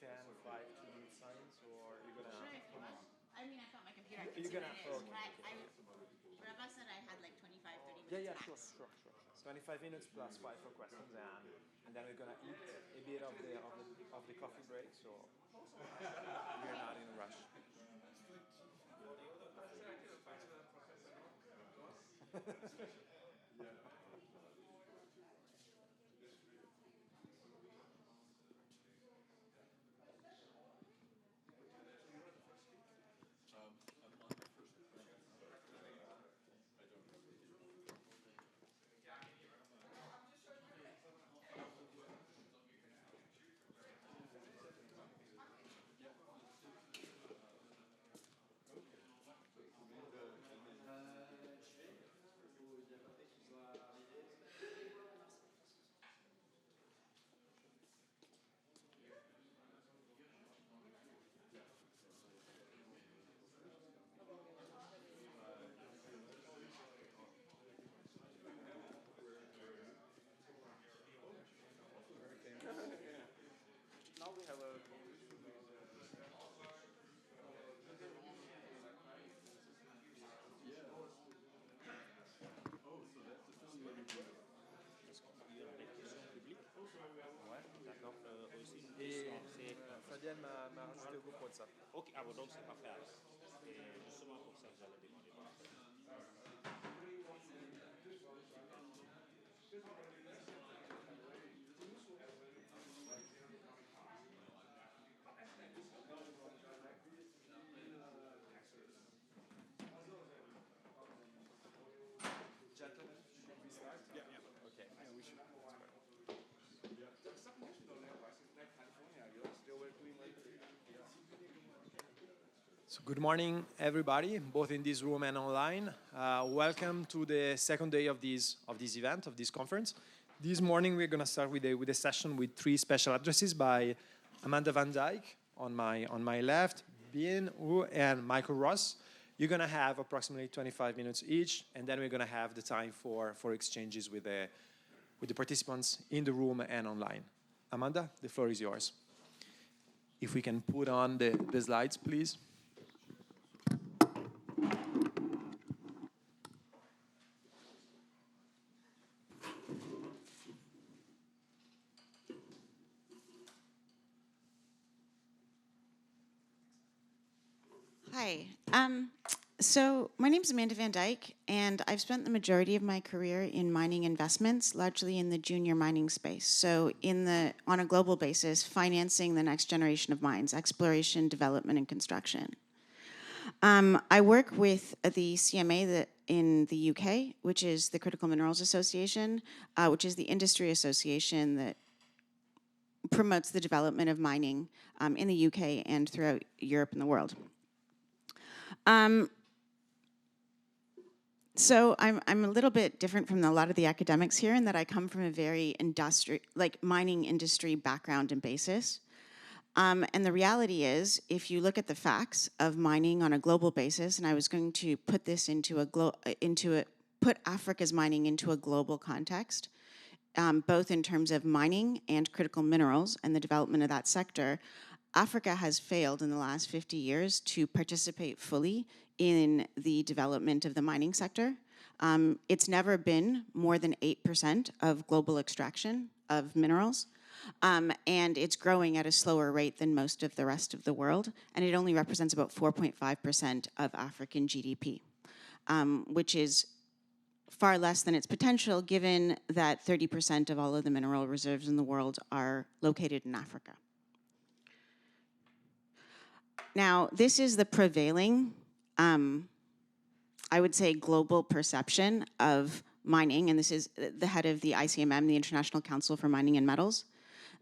10, 5 to do signs, or you're gonna? Sure, if you want. I mean, I've got my computer. I can You're see gonna. what it is. Okay. Rabah said I had like 25, 30 Yeah, minutes yeah, sure, max. sure, sure. 25 minutes plus 5 for questions, and then we're gonna eat a bit of the coffee break, so we're not in a rush. Now we have a. Ouais, d'accord. Aussi, une Et question, c'est... Fabienne m'a rajouté au groupe WhatsApp. Ok, ah bon, donc c'est parfait. Et justement pour ça que j'allais demander. Gentlemen, should we start? Yeah, yeah. Okay. Yeah, we should. So good morning, everybody, both in this room and online. Welcome to the second day of this event, of this conference. This morning we're going to start with a session with 3 special addresses by Amanda Van Dyke on my left, Bien Wu, and Michael Ross. You're going to have approximately 25 minutes each, and then we're going to have the time for exchanges with the participants in the room and online. Amanda, the floor is yours. If we can put on the slides, please. Hi. So my name is Amanda Van Dyke, and I've spent the majority of my career in mining investments, largely in the junior mining space. So on a global basis, financing the next generation of mines, exploration, development, and construction. I work with the CMA in the UK, which is the Critical Minerals Association, which is the industry association that promotes the development of mining in the UK and throughout Europe and the world. So I'm a little bit different from a lot of the academics here in that I come from a very mining industry background and basis. And the reality is, if you look at the facts of mining on a global basis, and I was going to put this put Africa's mining into a global context, both in terms of mining and critical minerals and the development of that sector, Africa has failed in the last 50 years to participate fully in the development of the mining sector. It's never been more than 8% of global extraction of minerals, and it's growing at a slower rate than most of the rest of the world, and it only represents about 4.5% of African GDP, which is far less than its potential, given that 30% of all of the mineral reserves in the world are located in Africa. Now, this is the prevailing, I would say, global perception of mining, and this is the head of the ICMM, the International Council for Mining and Metals,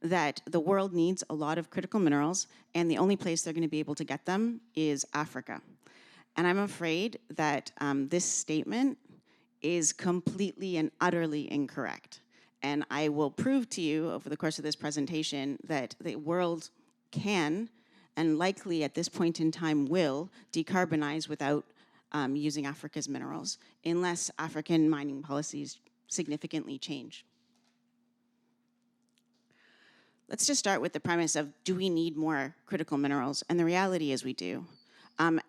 that the world needs a lot of critical minerals, and the only place they're going to be able to get them is Africa. And I'm afraid that this statement is completely and utterly incorrect. And I will prove to you over the course of this presentation that the world can, and likely at this point in time will, decarbonize without using Africa's minerals, unless African mining policies significantly change. let's just start with the premise of, do we need more critical minerals? And the reality is we do.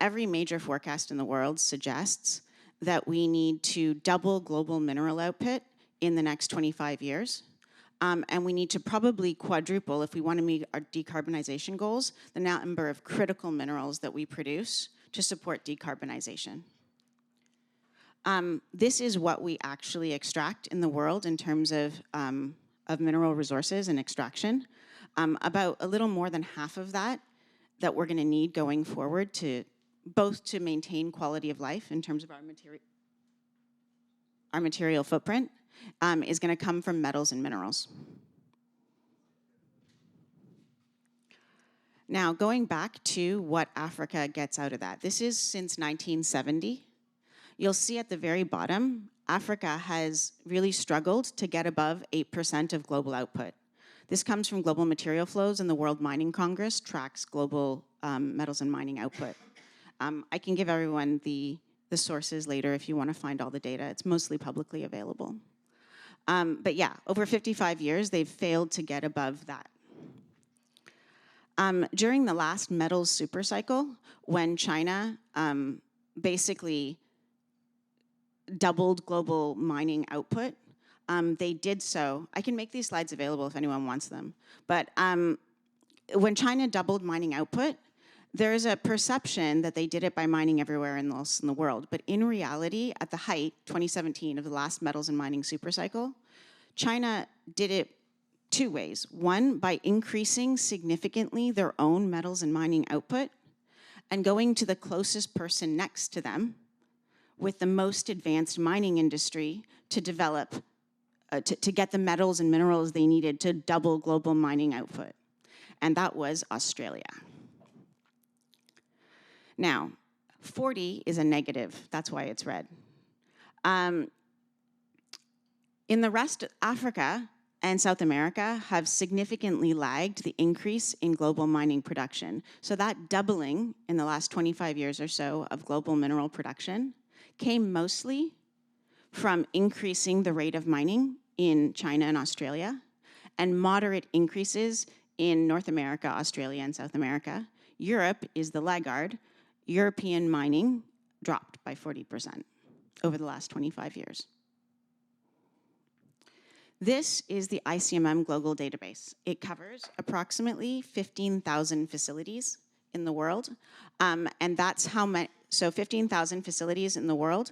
Every major forecast in the world suggests that we need to double global mineral output in the next 25 years. And we need to probably quadruple, if we want to meet our decarbonization goals, the number of critical minerals that we produce to support decarbonization. This is what we actually extract in the world in terms of mineral resources and extraction. About a little more than half of that we're going to need going forward to both to maintain quality of life in terms of our material footprint is going to come from metals and minerals. Now, going back to what Africa gets out of that. This is since 1970. You'll see at the very bottom, Africa has really struggled to get above 8% of global output. This comes from global material flows, and the World Mining Congress tracks global metals and mining output. I can give everyone the sources later if you want to find all the data. It's mostly publicly available. But yeah, over 55 years, they've failed to get above that. During the last metals supercycle, when China basically doubled global mining output, they did so. I can make these slides available if anyone wants them. But when China doubled mining output, there is a perception that they did it by mining everywhere else in the world. But in reality, at the height, 2017, of the last metals and mining supercycle, China did it two ways. One, by increasing significantly their own metals and mining output and going to the closest person next to them with the most advanced mining industry to develop, to get the metals and minerals they needed to double global mining output. And that was Australia. Now, 40 is a negative. That's why it's red. In the rest of Africa and South America have significantly lagged the increase in global mining production. So that doubling in the last 25 years or so of global mineral production came mostly from increasing the rate of mining in China and Australia, and moderate increases in North America, Australia, and South America. Europe is the laggard. European mining dropped by 40% over the last 25 years. This is the ICMM Global Database. It covers approximately 15,000 facilities in the world, and that's how many, so 15,000 facilities in the world.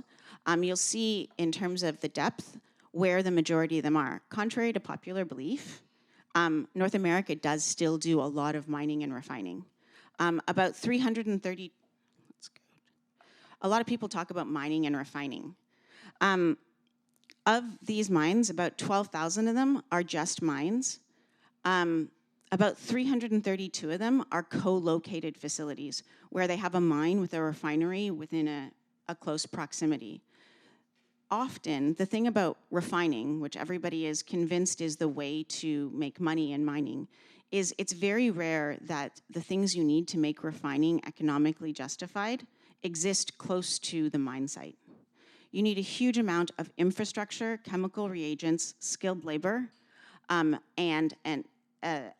You'll see in terms of the depth where the majority of them are. Contrary to popular belief, North America does still do a lot of mining and refining. About 330, a lot of people talk about mining and refining. Of these mines, about 12,000 of them are just mines. About 332 of them are co-located facilities where they have a mine with a refinery within a close proximity. Often, the thing about refining, which everybody is convinced is the way to make money in mining, is it's very rare that the things you need to make refining economically justified exist close to the mine site. You need a huge amount of infrastructure, chemical reagents, skilled labor, and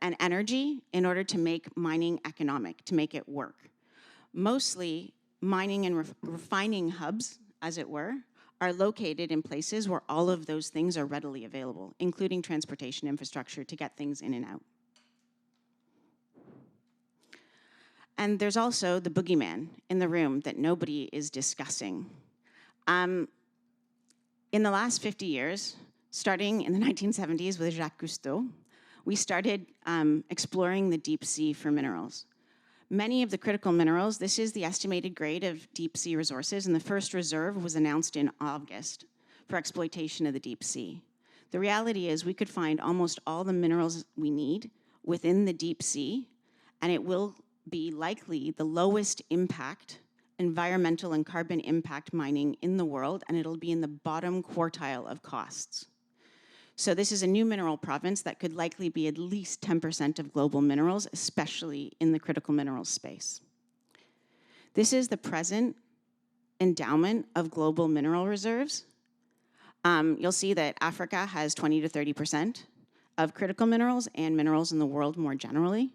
energy in order to make mining economic, to make it work. Mostly, mining and refining hubs, as it were, are located in places where all of those things are readily available, including transportation infrastructure to get things in and out. And there's also the boogeyman in the room that nobody is discussing. In the last 50 years, starting in the 1970s with Jacques Cousteau, we started exploring the deep sea for minerals. Many of the critical minerals, this is the estimated grade of deep sea resources, and the first reserve was announced in August for exploitation of the deep sea. The reality is we could find almost all the minerals we need within the deep sea, and it will be likely the lowest impact environmental and carbon impact mining in the world, and it'll be in the bottom quartile of costs. So this is a new mineral province that could likely be at least 10% of global minerals, especially in the critical minerals space. This is the present endowment of global mineral reserves. You'll see that Africa has 20 to 30%, of critical minerals and minerals in the world more generally.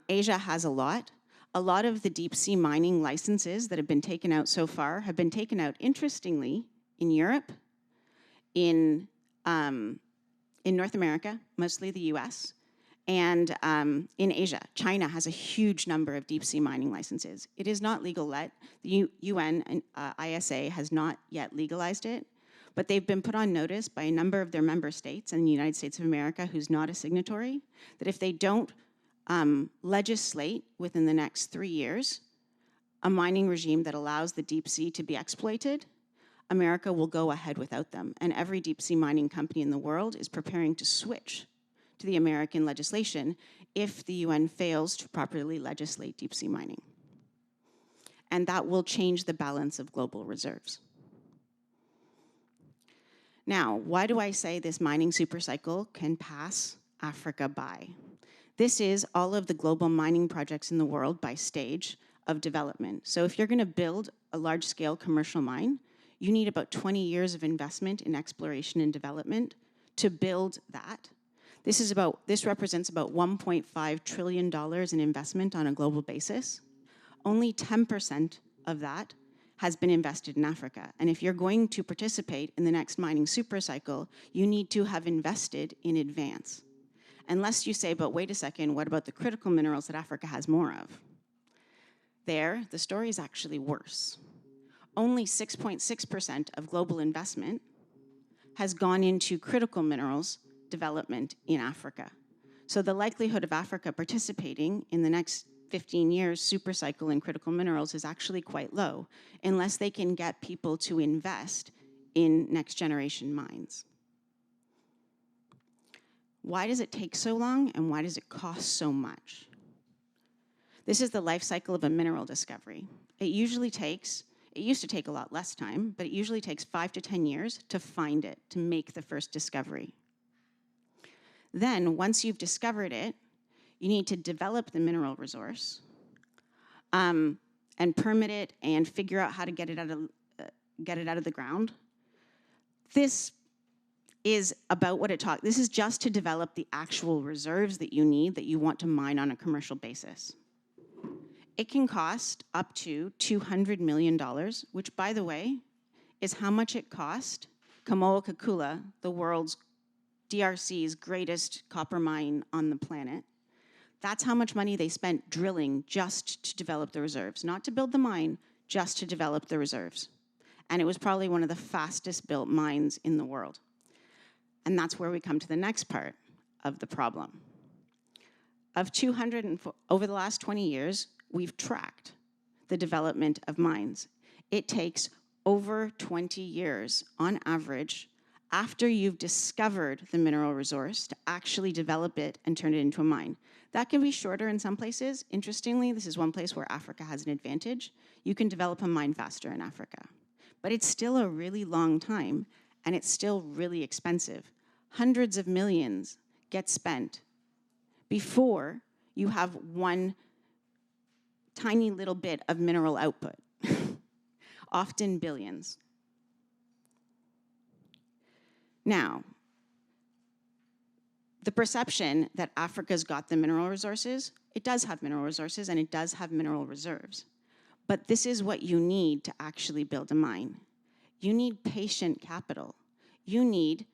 Asia has a lot. A lot of the deep sea mining licenses that have been taken out so far have been taken out, interestingly, in Europe, in North America, mostly the US, and in Asia. China has a huge number of deep sea mining licenses. It is not legal yet. The UN and ISA has not yet legalized it, but they've been put on notice by a number of their member states and the United States of America, who's not a signatory, that if they don't legislate within the next 3 years a mining regime that allows the deep sea to be exploited, America will go ahead without them. And every deep sea mining company in the world is preparing to switch to the American legislation if the UN fails to properly legislate deep sea mining. And that will change the balance of global reserves. Now, why do I say this mining supercycle can pass Africa by? This is all of the global mining projects in the world by stage of development. So if you're going to build a large-scale commercial mine, you need about 20 years of investment in exploration and development to build that. This represents about $1.5 trillion in investment on a global basis. Only 10% of that has been invested in Africa. And if you're going to participate in the next mining supercycle, you need to have invested in advance. Unless you say, but wait a second, what about the critical minerals that Africa has more of? There, the story is actually worse. Only 6.6% of global investment has gone into critical minerals development in Africa. So the likelihood of Africa participating in the next 15 years supercycle in critical minerals is actually quite low, unless they can get people to invest in next generation mines. Why does it take so long, and why does it cost so much? This is the life cycle of a mineral discovery. It used to take a lot less time, but it usually takes 5 to 10 years to find it, to make the first discovery. Then, once you've discovered it, you need to develop the mineral resource and permit it and figure out how to get it out of the ground. This is about what it talks. This is just to develop the actual reserves that you need, that you want to mine on a commercial basis. It can cost up to $200 million, which, by the way, is how much it cost Kamoa-Kakula, the world's DRC's greatest copper mine on the planet. That's how much money they spent drilling just to develop the reserves, not to build the mine, just to develop the reserves. And it was probably one of the fastest built mines in the world. And that's where we come to the next part of the problem. Over the last 20 years, we've tracked the development of mines. It takes over 20 years on average after you've discovered the mineral resource to actually develop it and turn it into a mine. That can be shorter in some places. Interestingly, this is one place where Africa has an advantage. You can develop a mine faster in Africa. But it's still a really long time, and it's still really expensive. Hundreds of millions get spent before you have one tiny little bit of mineral output, often billions. Now, the perception that Africa's got the mineral resources, it does have mineral resources and it does have mineral reserves. But this is what you need to actually build a mine. You need patient capital. You need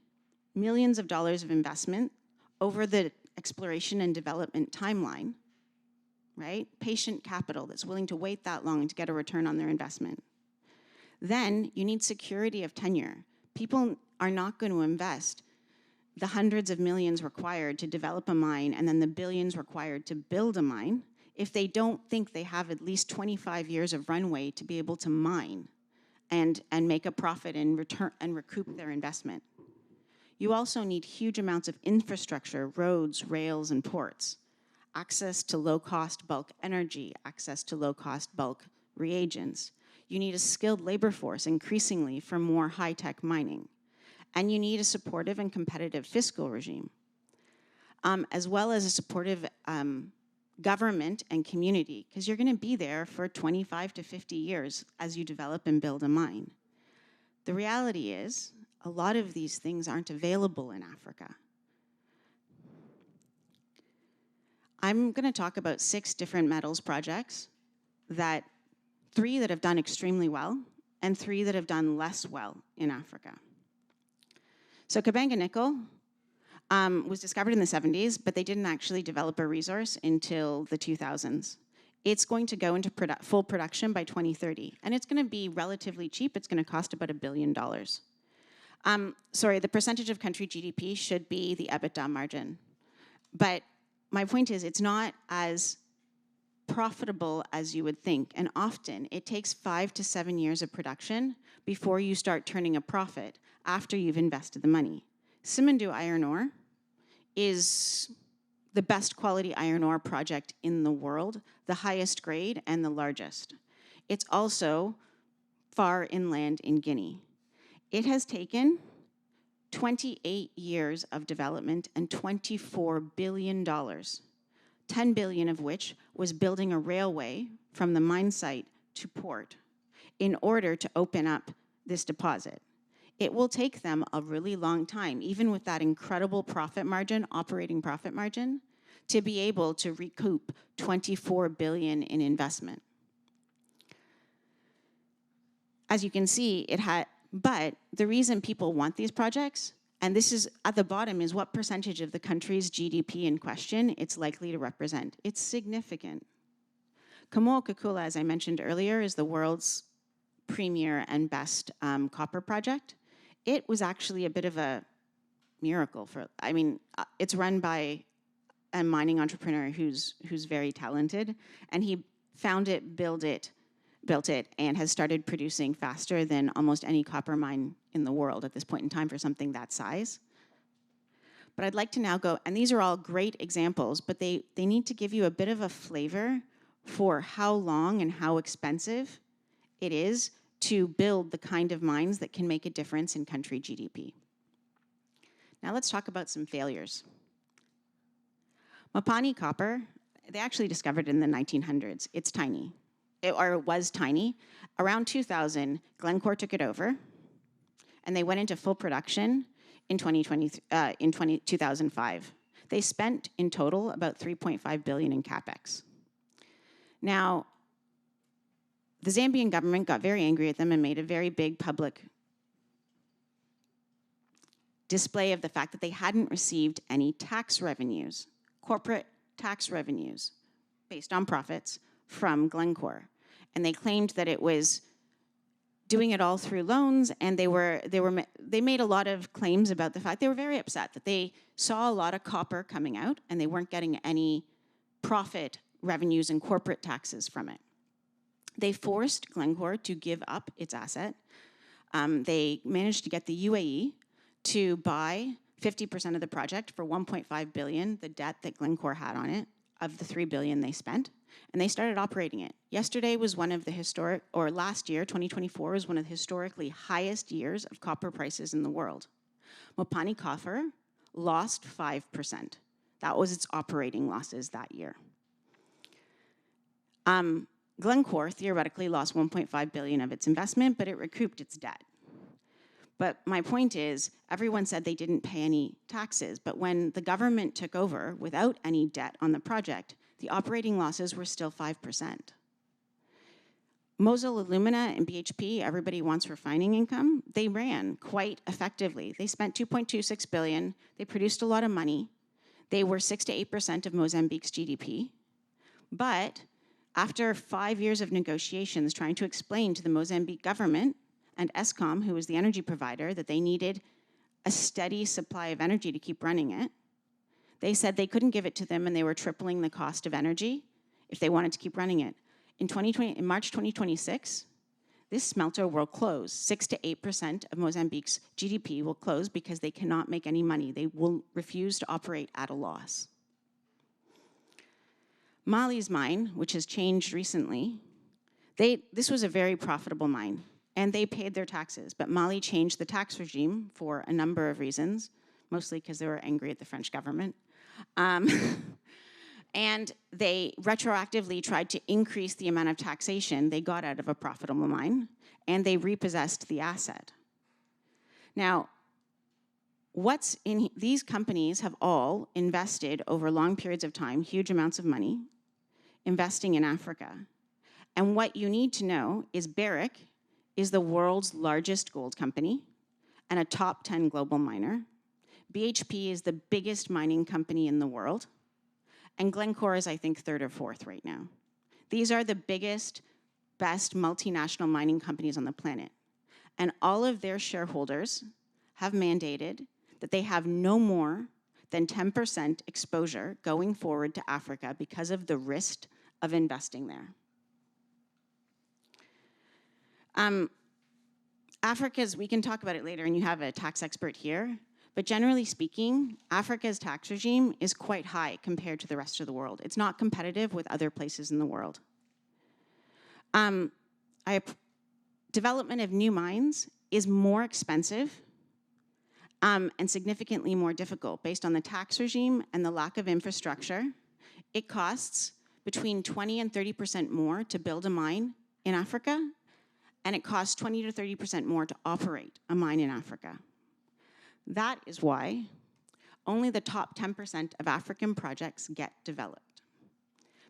millions of dollars of investment over the exploration and development timeline, right? Patient capital that's willing to wait that long to get a return on their investment. Then you need security of tenure. People are not going to invest the hundreds of millions required to develop a mine and then the billions required to build a mine if they don't think they have at least 25 years of runway to be able to mine and make a profit and return and recoup their investment. You also need huge amounts of infrastructure, roads, rails, and ports, access to low-cost bulk energy, access to low-cost bulk reagents. You need a skilled labor force increasingly for more high-tech mining. And you need a supportive and competitive fiscal regime, as well as a supportive government and community, because you're going to be there for 25 to 50 years as you develop and build a mine. The reality is, a lot of these things aren't available in Africa. I'm going to talk about 6 different metals projects, 3 that have done extremely well, and 3 that have done less well in Africa. So Kabanga nickel was discovered in the 70s, but they didn't actually develop a resource until the 2000s. It's going to go into full production by 2030, and it's going to be relatively cheap. It's going to cost about $1 billion. Sorry, the percentage of country GDP should be the EBITDA margin. But my point is, it's not as profitable as you would think, and often it takes 5 to 7 years of production before you start turning a profit after you've invested the money. Simandou iron ore is the best quality iron ore project in the world, the highest grade and the largest. It's also far inland in Guinea. It has taken 28 years of development and $24 billion, 10 billion of which was building a railway from the mine site to port in order to open up this deposit. It will take them a really long time, even with that incredible profit margin, operating profit margin, to be able to recoup 24 billion in investment. As you can see, but the reason people want these projects, and this is at the bottom, is what percentage of the country's GDP in question it's likely to represent. It's significant. Kamoa-Kakula, as I mentioned earlier, is the world's premier and best copper project. It was actually a bit of a miracle it's run by a mining entrepreneur who's very talented, and he found it, built it, and has started producing faster than almost any copper mine in the world at this point in time for something that size. But I'd like to now go, and these are all great examples, but they need to give you a bit of a flavor for how long and how expensive it is to build the kind of mines that can make a difference in country GDP. Now let's talk about some failures. Mopani copper, they actually discovered it in the 1900s. It's tiny, it was tiny. Around 2000, Glencore took it over, and they went into full production in 2005. They spent in total about 3.5 billion in capex. Now, the Zambian government got very angry at them and made a very big public display of the fact that they hadn't received any tax revenues, corporate tax revenues, based on profits from Glencore. And they claimed that it was doing it all through loans, and they made a lot of claims about the fact they were very upset that they saw a lot of copper coming out and they weren't getting any profit revenues and corporate taxes from it. They forced Glencore to give up its asset. They managed to get the UAE to buy 50% of the project for 1.5 billion, the debt that Glencore had on it, of the 3 billion they spent, and they started operating it. Yesterday was one of the last year, 2024, was one of the historically highest years of copper prices in the world. Mopani copper lost 5%. That was its operating losses that year. Glencore theoretically lost 1.5 billion of its investment, but it recouped its debt. But my point is, everyone said they didn't pay any taxes, but when the government took over without any debt on the project, the operating losses were still 5%. Mosul Alumina and BHP, everybody wants refining income, they ran quite effectively. They spent 2.26 billion, they produced a lot of money, they were 6 to 8% of Mozambique's GDP, but after 5 years of negotiations trying to explain to the Mozambique government and Eskom, who was the energy provider, that they needed a steady supply of energy to keep running it, they said they couldn't give it to them and they were tripling the cost of energy if they wanted to keep running it. In March 2026, this smelter will close. 6 to 8% of Mozambique's GDP will close because they cannot make any money. They will refuse to operate at a loss. Mali's mine, which has changed recently, this was a very profitable mine, and they paid their taxes, but Mali changed the tax regime for a number of reasons, mostly because they were angry at the French government. And they retroactively tried to increase the amount of taxation they got out of a profitable mine, and they repossessed the asset. Now, These companies have all invested over long periods of time, huge amounts of money, investing in Africa. And what you need to know is Barrick is the world's largest gold company and a top 10 global miner. BHP is the biggest mining company in the world. And Glencore is, I think, third or fourth right now. These are the biggest, best multinational mining companies on the planet. And all of their shareholders have mandated that they have no more than 10% exposure going forward to Africa because of the risk of investing there. Africa's, we can talk about it later, and you have a tax expert here, but generally speaking, Africa's tax regime is quite high compared to the rest of the world. It's not competitive with other places in the world. Development of new mines is more expensive and significantly more difficult based on the tax regime and the lack of infrastructure. It costs between 20 and 30% more to build a mine in Africa, and it costs 20 to 30% more to operate a mine in Africa. That is why only the top 10% of African projects get developed.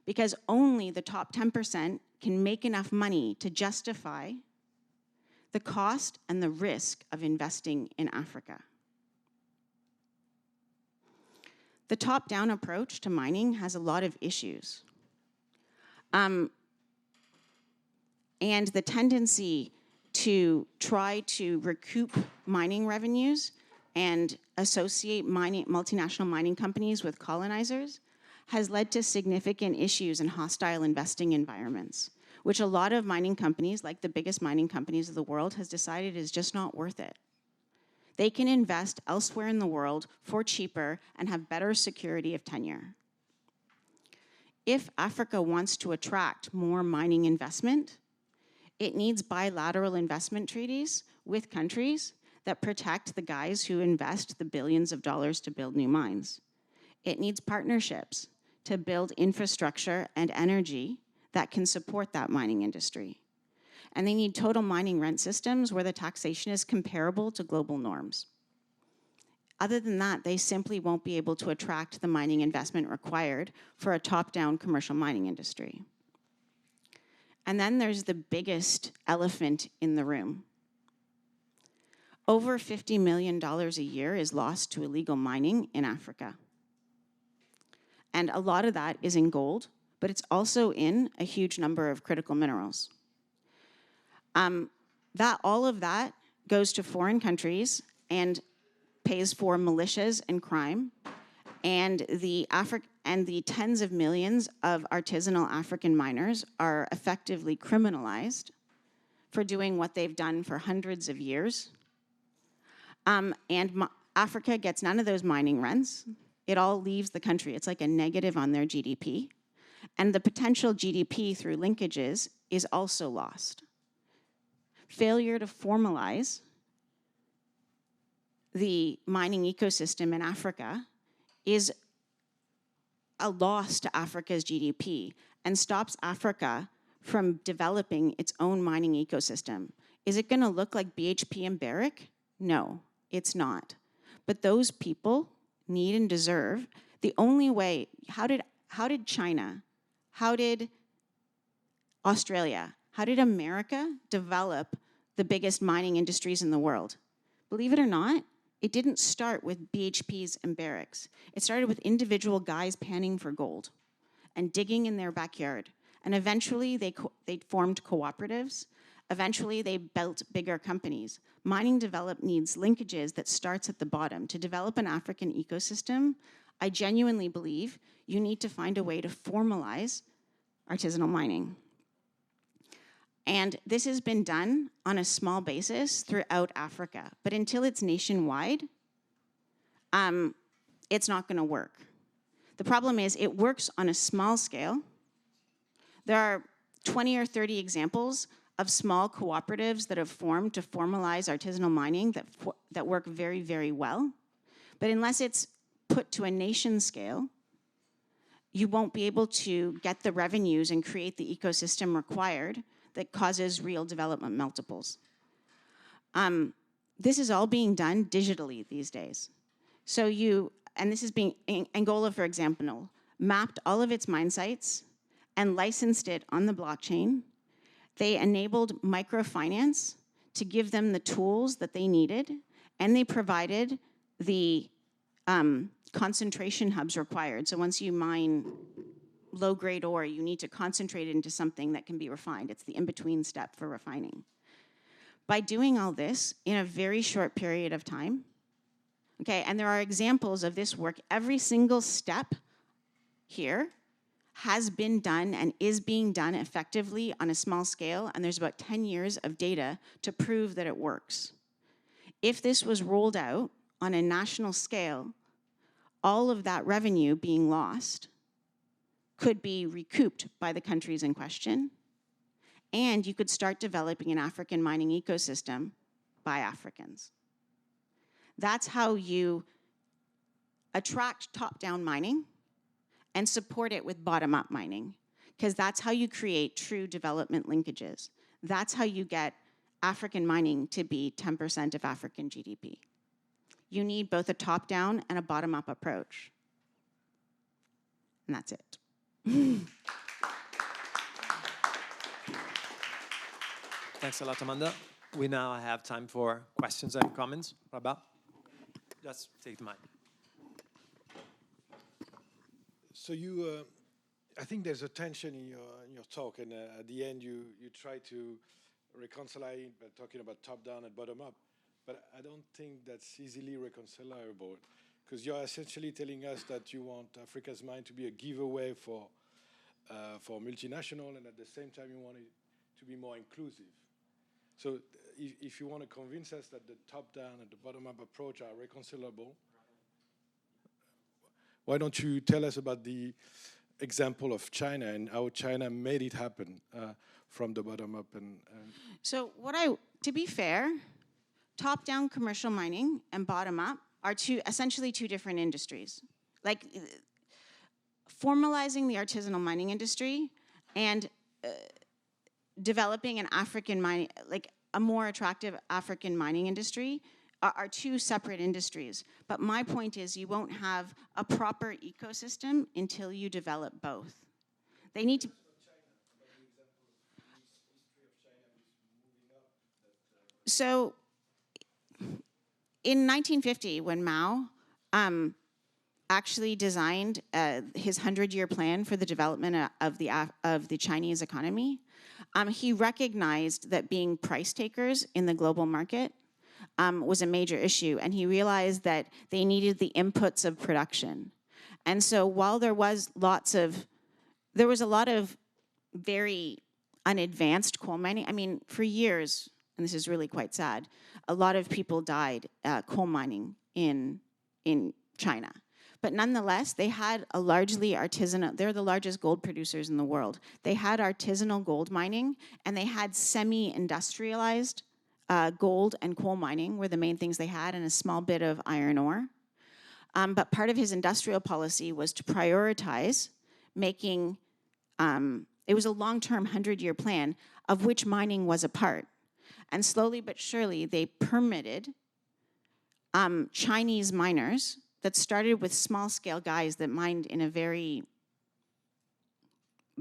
Because only the top 10% can make enough money to justify the cost and the risk of investing in Africa. The top-down approach to mining has a lot of issues. And the tendency to try to recoup mining revenues and associate multinational mining companies with colonizers has led to significant issues in hostile investing environments, which a lot of mining companies, like the biggest mining companies of the world, has decided is just not worth it. They can invest elsewhere in the world for cheaper and have better security of tenure. If Africa wants to attract more mining investment, it needs bilateral investment treaties with countries that protect the guys who invest the billions of dollars to build new mines. It needs partnerships to build infrastructure and energy that can support that mining industry. And they need total mining rent systems where the taxation is comparable to global norms. Other than that, they simply won't be able to attract the mining investment required for a top-down commercial mining industry. And then there's the biggest elephant in the room. Over $50 million a year is lost to illegal mining in Africa. And a lot of that is in gold, but it's also in a huge number of critical minerals. All of that goes to foreign countries and pays for militias and crime, and the tens of millions of artisanal African miners are effectively criminalized for doing what they've done for hundreds of years. Africa gets none of those mining rents. It all leaves the country. It's like a negative on their GDP. And the potential GDP through linkages is also lost. Failure to formalize the mining ecosystem in Africa is a loss to Africa's GDP and stops Africa from developing its own mining ecosystem. Is it going to look like BHP and Barrick? No, it's not. But those people need and deserve the only way. How did China, how did Australia, how did America develop the biggest mining industries in the world? Believe it or not, it didn't start with BHPs and Barricks. It started with individual guys panning for gold and digging in their backyard. And eventually they formed cooperatives. Eventually they built bigger companies. Mining development needs linkages that starts at the bottom. To develop an African ecosystem, I genuinely believe you need to find a way to formalize artisanal mining. And this has been done on a small basis throughout Africa. But until it's nationwide, it's not going to work. The problem is it works on a small scale. There are 20 or 30 examples of small cooperatives that have formed to formalize artisanal mining that work very, very well. But unless it's put to a nation scale, you won't be able to get the revenues and create the ecosystem required that causes real development multiples. this is all being done digitally these days. So and this is being, Angola, for example, mapped all of its mine sites and licensed it on the blockchain. They enabled microfinance to give them the tools that they needed, and they provided the concentration hubs required. So once you mine low-grade ore, you need to concentrate it into something that can be refined. It's the in-between step for refining. By doing all this in a very short period of time, okay, and there are examples of this work, every single step here has been done and is being done effectively on a small scale, and there's about 10 years of data to prove that it works. If this was rolled out on a national scale, all of that revenue being lost could be recouped by the countries in question, and you could start developing an African mining ecosystem by Africans. That's how you attract top-down mining and support it with bottom-up mining, because that's how you create true development linkages. That's how you get African mining to be 10% of African GDP. You need both a top-down and a bottom-up approach. And that's it. Thanks a lot, Amanda. We now have time for questions and comments. Rabah, just take the mic. So I think there's a tension in your talk, and at the end you try to reconcile it by talking about top-down and bottom-up. But I don't think that's easily reconcilable, because you're essentially telling us that you want Africa's mine to be a giveaway for multinational, and at the same time you want it to be more inclusive. So if you want to convince us that the top-down and the bottom-up approach are reconcilable, why don't you tell us about the example of China and how China made it happen from the bottom up? So to be fair, top-down commercial mining and bottom-up are essentially two different industries. Like formalizing the artisanal mining industry and developing an African mining, like a more attractive African mining industry are two separate industries. But my point is you won't have a proper ecosystem until you develop both. They need to... So in 1950, when Mao actually designed his 100-year plan for the development of the Chinese economy, he recognized that being price takers in the global market was a major issue, and he realized that they needed the inputs of production. And so while there was a lot of very unadvanced coal mining, I mean, for years, and this is really quite sad, a lot of people died coal mining in China. But nonetheless, they had a largely artisanal, they're the largest gold producers in the world. They had artisanal gold mining, and they had semi-industrialized gold and coal mining were the main things they had, and a small bit of iron ore. But part of his industrial policy was to prioritize making, it was a long-term 100-year plan of which mining was a part. And slowly but surely, they permitted Chinese miners that started with small-scale guys that mined in a very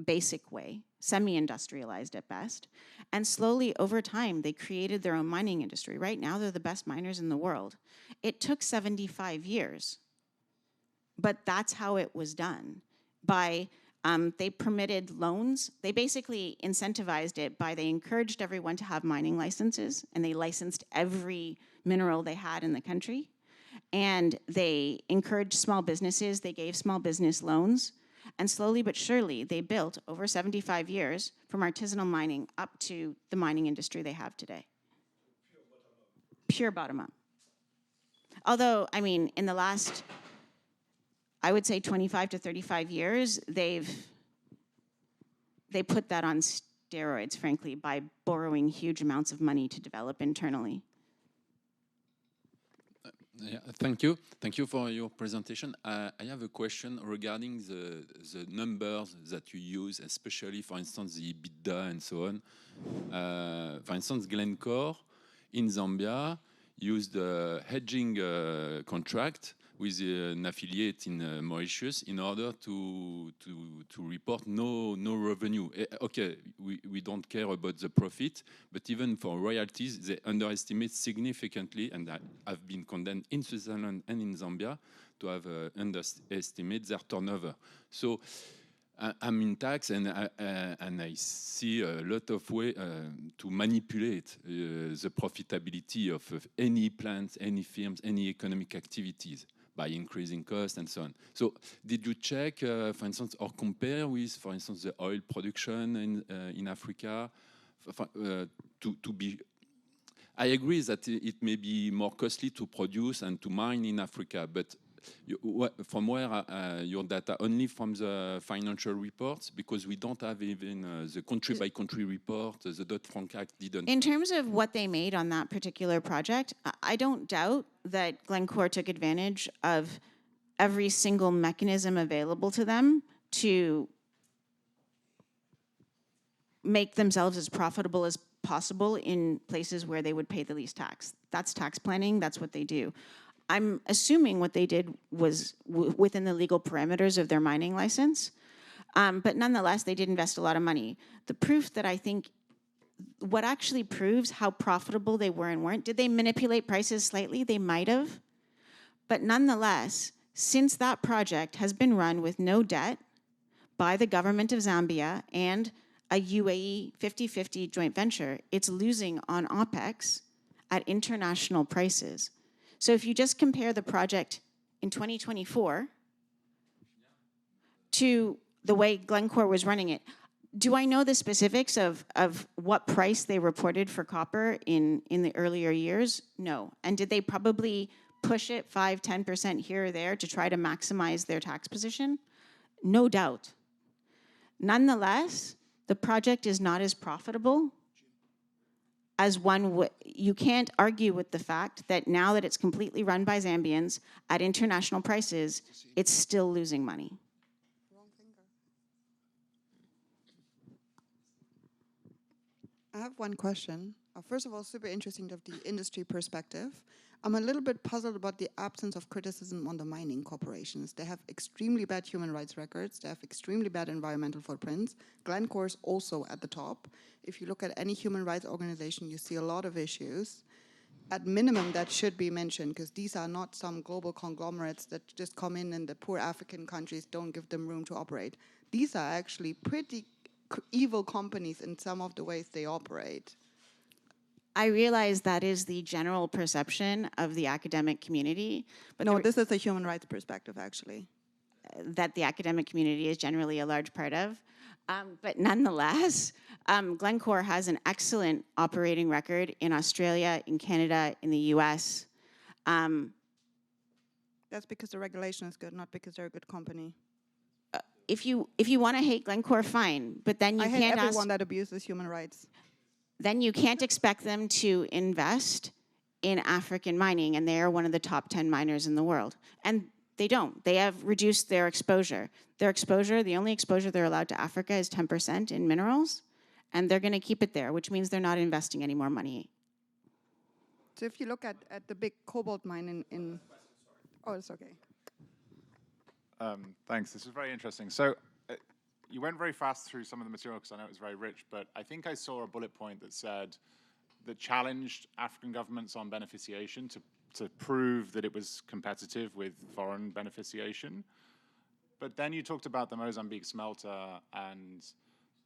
basic way, semi-industrialized at best. And slowly, over time, they created their own mining industry. Right now, they're the best miners in the world. It took 75 years, but that's how it was done. They permitted loans. They basically incentivized it they encouraged everyone to have mining licenses, and they licensed every mineral they had in the country. And they encouraged small businesses. They gave small business loans. And slowly but surely, they built, over 75 years, from artisanal mining up to the mining industry they have today. Pure bottom-up. Although, I mean, in the last, I would say 25 to 35 years, they put that on steroids, frankly, by borrowing huge amounts of money to develop internally. Yeah, thank you. Thank you for your presentation. I have a question regarding the numbers that you use, especially, for instance, the EBITDA and so on. For instance, Glencore in Zambia used a hedging contract with an affiliate in Mauritius in order to report no revenue. Okay, we don't care about the profit, but even for royalties, they underestimate significantly, and have been condemned in Switzerland and in Zambia to have underestimate their turnover. So I'm in tax, and I see a lot of way to manipulate the profitability of any plants, any firms, any economic activities by increasing costs and so on. So did you check, for instance, or compare with, for instance, the oil production in Africa? To be, I agree that it may be more costly to produce and to mine in Africa, but from where your data? Only from the financial reports? Because we don't have even the country-by-country report, the Dodd-Frank Act didn't. In terms of what they made on that particular project, I don't doubt that Glencore took advantage of every single mechanism available to them to make themselves as profitable as possible in places where they would pay the least tax. That's tax planning, that's what they do. I'm assuming what they did was within the legal parameters of their mining license, but nonetheless, they did invest a lot of money. The proof that I think, what actually proves how profitable they were and weren't, did they manipulate prices slightly? They might have, but nonetheless, since that project has been run with no debt by the government of Zambia and a UAE 50-50 joint venture, it's losing on OPEX at international prices. So if you just compare the project in 2024 to the way Glencore was running it, do I know the specifics of what price they reported for copper in the earlier years? No. And did they probably push it 5-10% here or there to try to maximize their tax position? No doubt. Nonetheless, the project is not as profitable as one would. You can't argue with the fact that now that it's completely run by Zambians at international prices, it's still losing money. Wrong finger. I have one question. First of all, super interesting to have the industry perspective. I'm a little bit puzzled about the absence of criticism on the mining corporations. They have extremely bad human rights records. They have extremely bad environmental footprints. Glencore is also at the top. If you look at any human rights organization, you see a lot of issues. At minimum, that should be mentioned, because these are not some global conglomerates that just come in and the poor African countries don't give them room to operate. These are actually pretty evil companies in some of the ways they operate. I realize that is the general perception of the academic community. But no, this is a human rights perspective, actually. That the academic community is generally a large part of. But nonetheless, Glencore has an excellent operating record in Australia, in Canada, in the US. That's because the regulation is good, not because they're a good company. If you want to hate Glencore, fine, but then you can't hate everyone that abuses human rights. Then you can't expect them to invest in African mining, and they are one of the top 10 miners in the world. And they don't. They have reduced their exposure. Their exposure, the only exposure they're allowed to Africa is 10% in minerals, and they're going to keep it there, which means they're not investing any more money. So if you look at the big cobalt mine in oh, it's okay. Thanks. This is very interesting. So you went very fast through some of the material because I know it was very rich, but I think I saw a bullet point that said that challenged African governments on beneficiation to prove that it was competitive with foreign beneficiation. But then you talked about the Mozambique smelter and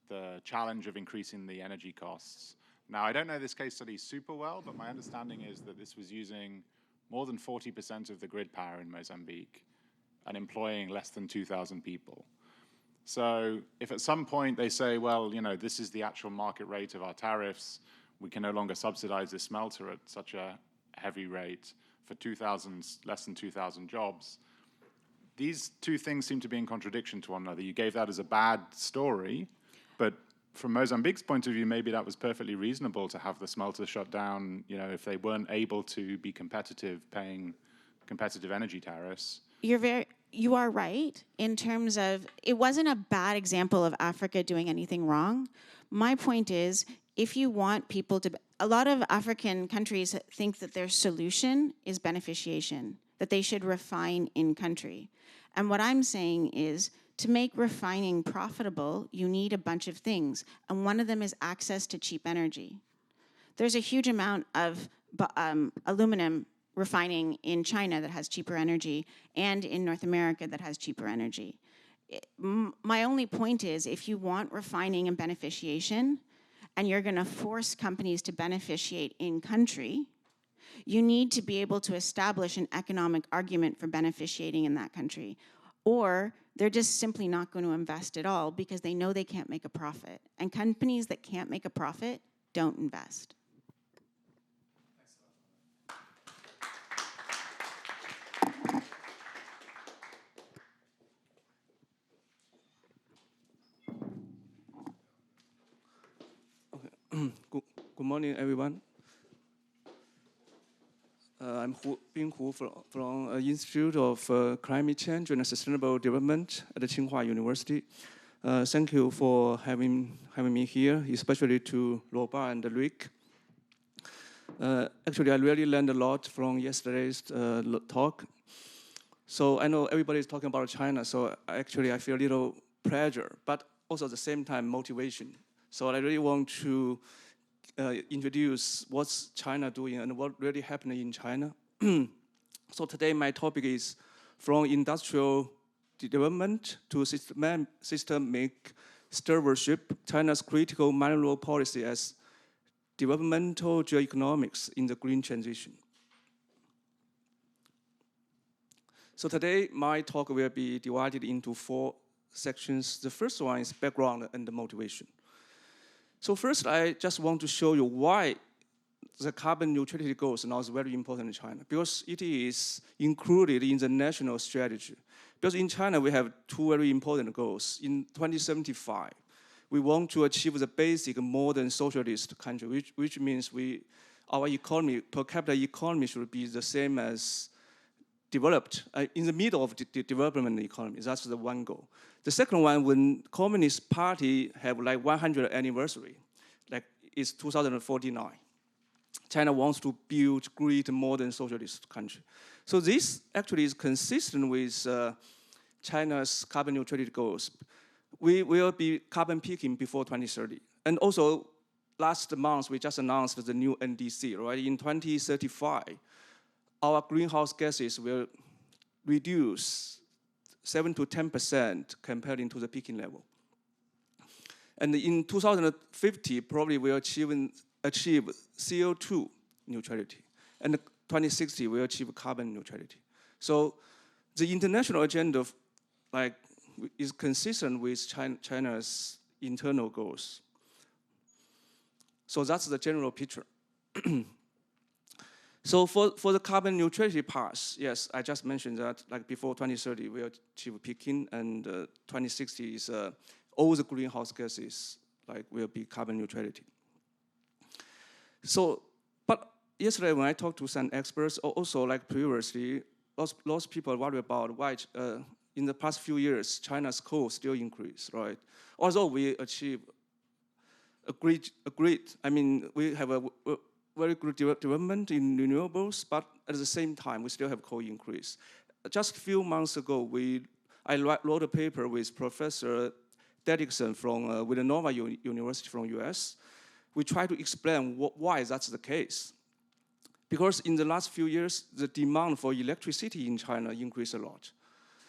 the challenge of increasing the energy costs. Now, I don't know this case study super well, but my understanding is that this was using more than 40% of the grid power in Mozambique and employing less than 2,000 people. So if at some point they say, well, you know, this is the actual market rate of our tariffs, we can no longer subsidize this smelter at such a heavy rate for less than 2,000 jobs, these two things seem to be in contradiction to one another. You gave that as a bad story, but from Mozambique's point of view, maybe that was perfectly reasonable to have the smelter shut down, you know, if they weren't able to be competitive, paying competitive energy tariffs. You are right in terms of, it wasn't a bad example of Africa doing anything wrong. My point is, if you want people to, a lot of African countries think that their solution is beneficiation, that they should refine in country. And what I'm saying is, to make refining profitable, you need a bunch of things. And one of them is access to cheap energy. There's a huge amount of aluminum refining in China that has cheaper energy, and in North America that has cheaper energy. My only point is, if you want refining and beneficiation, and you're going to force companies to beneficiate in country, you need to be able to establish an economic argument for beneficiating in that country. Or they're just simply not going to invest at all because they know they can't make a profit. And companies that can't make a profit don't invest. Good morning, everyone. I'm Bing Hu from Institute of Climate Change and Sustainable Development at the Tsinghua University. Thank you for having me here, especially to Roba and Rick. Actually, I really learned a lot from yesterday's talk. So I know everybody's talking about China, so I feel a little pressure, but also at the same time motivation. So I really want to introduce what's China doing and what really happening in China. So today my topic is from industrial development to systemic stewardship, China's critical mineral policy as developmental geoeconomics in the green transition. So today my talk will be divided into 4 sections. The first one is background and the motivation. So first, I just want to show you why the carbon neutrality goals now is very important in China, because it is included in the national strategy. Because in China, we have 2 very important goals. In 2075, we want to achieve the basic modern socialist country, which means our economy, per capita economy should be the same as developed, in the middle of the development economy. That's the one goal. The second one, when Communist Party have like 100th anniversary, like it's 2049. China wants to build great modern socialist country. So this actually is consistent with China's carbon neutrality goals. We will be carbon peaking before 2030. And also, last month, we just announced the new NDC, right? In 2035, our greenhouse gases will reduce 7 to 10% compared to the peaking level. And in 2050, probably we'll achieve CO2 neutrality. And 2060, we'll achieve carbon neutrality. So the international agenda is consistent with China's internal goals. So that's the general picture. So for the carbon neutrality path, yes, I just mentioned that like before 2030, we'll achieve peaking, and 2060 is all the greenhouse gases will be carbon neutrality. So, but yesterday when I talked to some experts, also like previously, lots of people worry about why in the past few years, China's coal still increased, right? Although we achieve a great, I mean, we have a very good development in renewables, but at the same time, we still have coal increase. Just a few months ago, I wrote a paper with Professor Derrickson from Villanova University from US. We try to explain why that's the case. Because in the last few years, the demand for electricity in China increased a lot.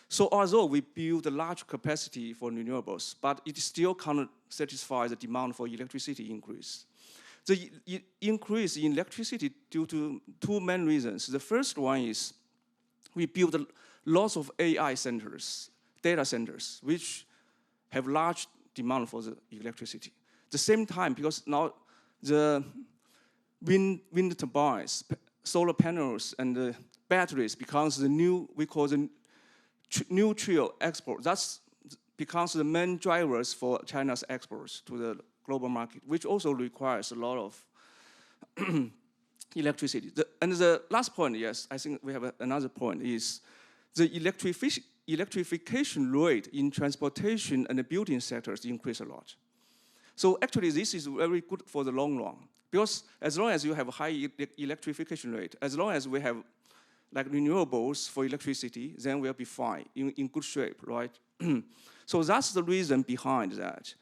So although we build a large capacity for renewables, but it still cannot satisfy the demand for electricity increase. The increase in electricity due to 2 main reasons. The first one is we build lots of AI centers, data centers, which have large demand for the electricity. At the same time, because now the wind turbines, solar panels, and the batteries becomes the new, we call the neutral export. That's becomes the main drivers for China's exports to the global market, which also requires a lot of electricity. And the last point, yes, I think we have another point, is the electrification rate in transportation and the building sectors increase a lot. So actually, this is very good for the long run, because as long as you have a high electrification rate, as long as we have like renewables for electricity, then we'll be fine, in good shape, right? So that's the reason behind that.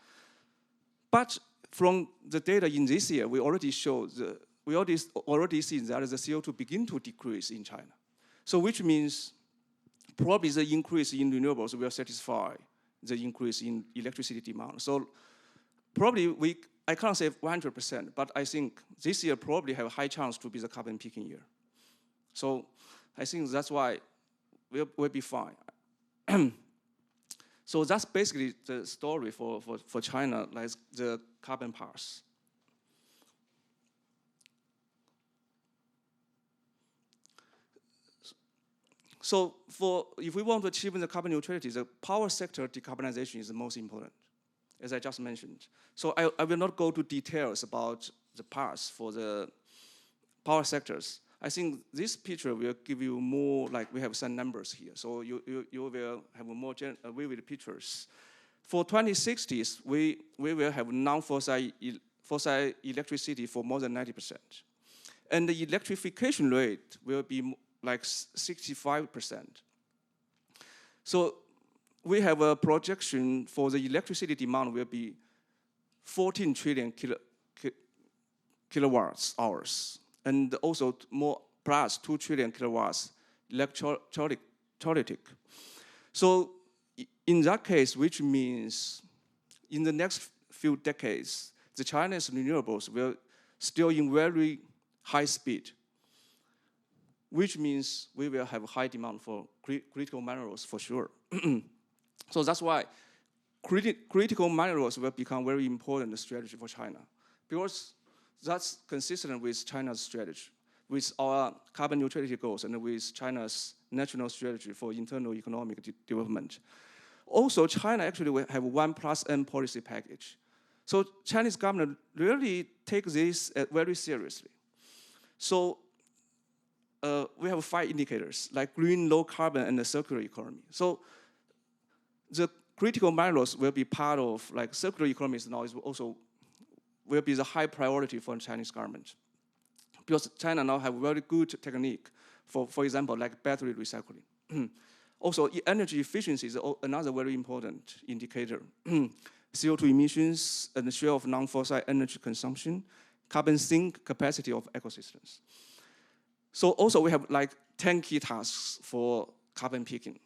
But from the data in this year, we already showed, we already see that the CO2 begin to decrease in China. So which means probably the increase in renewables will satisfy the increase in electricity demand. So probably I can't say 100%, but I think this year probably have a high chance to be the carbon peaking year. So I think that's why we'll be fine. So that's basically the story for China, like the carbon pass. So if we want to achieve the carbon neutrality, the power sector decarbonization is the most important, as I just mentioned. So I will not go to details about the path for the power sectors. I think this picture will give you more, like we have some numbers here. So you will have more vivid pictures. For 2060s, we will have non-fossil electricity for more than 90%. And the electrification rate will be like 65%. So we have a projection for the electricity demand will be 14 trillion kilowatts hours. And also more plus 2 trillion kilowatts electrolytic. So in that case, which means in the next few decades, the Chinese renewables will still in very high speed, which means we will have high demand for critical minerals for sure. So that's why critical minerals will become very important strategy for China, because that's consistent with China's strategy, with our carbon neutrality goals, and with China's national strategy for internal economic development. Also, China actually will have 1+N policy package. So Chinese government really take this very seriously. So we have 5 indicators, like green, low carbon, and the circular economy. So the critical minerals will be part of, like circular economies now is also will be the high priority for the Chinese government. Because China now have very good technique for example, like battery recycling. Also, energy efficiency is another very important indicator. CO2 emissions and the share of non-fossil energy consumption, carbon sink capacity of ecosystems. So also we have like 10 key tasks for carbon peaking.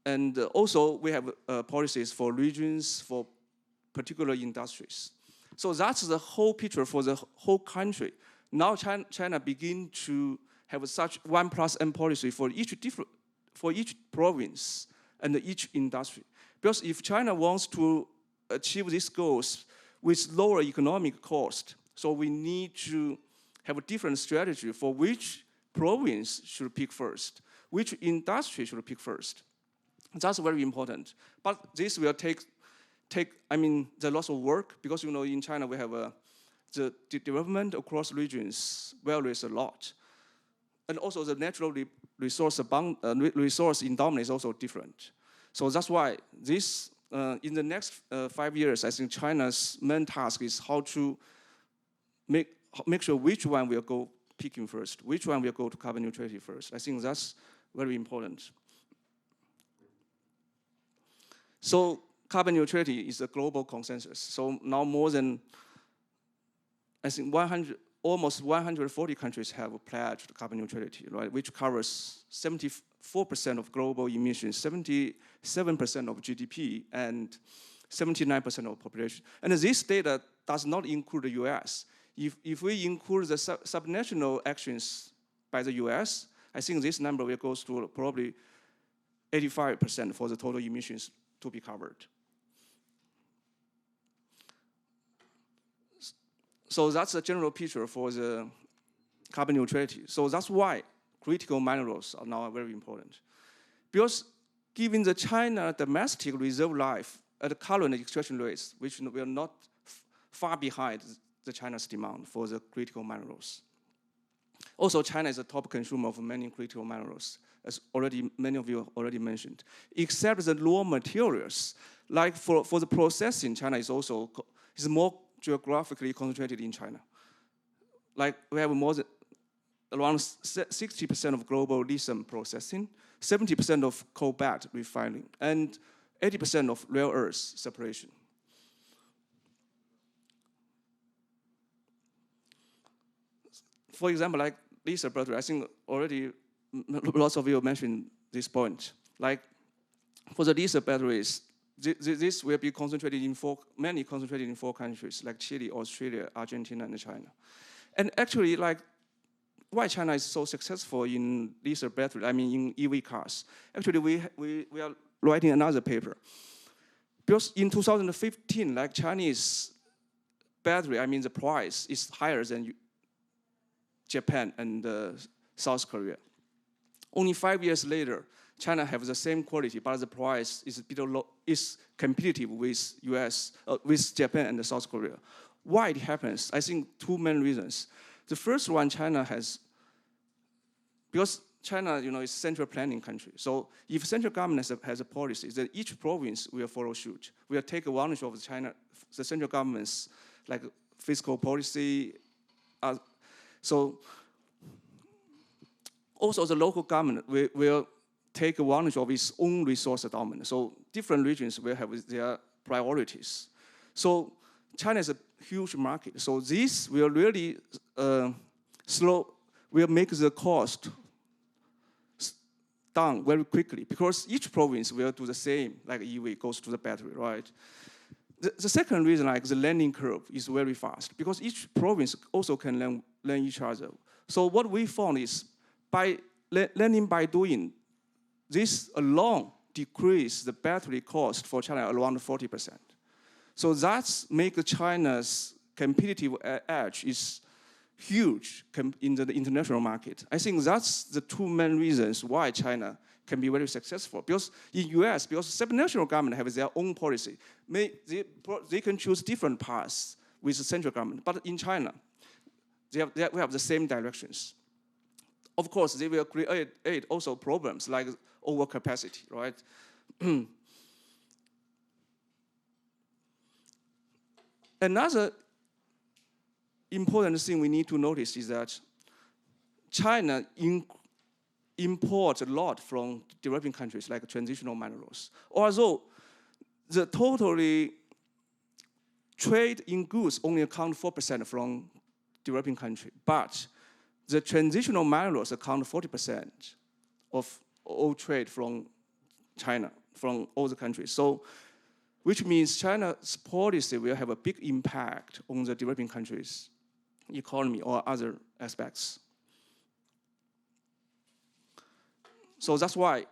And also we have policies for regions, for particular industries. So that's the whole picture for the whole country. Now China begin to have such 1+N policy for each province and each industry. Because if China wants to achieve these goals with lower economic cost, so we need to have a different strategy for which province should pick first, which industry should pick first. That's very important. But this will take the lots of work, because in China we have the development across regions varies a lot, and also the natural resource endowment is also different. So that's why this in the next 5 years, I think China's main task is how to make sure which one will go peaking first, which one will go to carbon neutrality first. I think that's very important. So carbon neutrality is a global consensus. So now more than, I think, almost 140 countries have pledged carbon neutrality, right? Which covers 74% of global emissions, 77% of GDP, and 79% of population. And this data does not include the US. If we include the subnational actions by the US, I think this number will go to probably 85% for the total emissions to be covered. So that's a general picture for the carbon neutrality. So that's why critical minerals are now very important. Because given the China domestic reserve life at the current extraction rates, which will not far behind the China's demand for the critical minerals. Also, China is a top consumer of many critical minerals, as many of you already mentioned. Except the raw materials, like for the processing, China is also is more geographically concentrated in China. Like we have more than around 60% of global lithium processing, 70% of cobalt refining, and 80% of rare earth separation. For example, like lithium battery, I think already lots of you mentioned this point. Like for the lithium batteries, this will be concentrated in mainly concentrated in 4 countries, like Chile, Australia, Argentina, and China. And actually, like, why China is so successful in lithium battery, I mean, in EV cars. Actually, we are writing another paper. Because in 2015, like Chinese battery, I mean, the price is higher than Japan and South Korea. Only 5 years later, China have the same quality, but the price is below, is competitive with US, with Japan and South Korea. Why it happens? I think 2 main reasons. The first one, China has, because China, you know, is a central planning country. So if central government has a policy, then each province will follow suit. Will take advantage of the central government's like fiscal policy. So also the local government will take advantage of its own resource endowment. So different regions will have their priorities. So China is a huge market. So this will really will make the cost down very quickly because each province will do the same, like EV goes to the battery, right? The second reason, like the learning curve is very fast because each province also can learn each other. So what we found is by learning by doing, this alone decrease the battery cost for China around 40%. So that's make China's competitive edge is huge in the international market. I think that's the 2 main reasons why China can be very successful. Because in US, because subnational government have their own policy, they can choose different paths with the central government. But in China, we have the same directions. Of course, they will create also problems like overcapacity, right? Another important thing we need to notice is that China imports a lot from developing countries like transitional minerals. Although the totally trade in goods only account 4% from developing countries, but the transitional minerals account 40% of all trade from China, from all the countries. So, which means China's policy will have a big impact on the developing countries' economy or other aspects. So that's why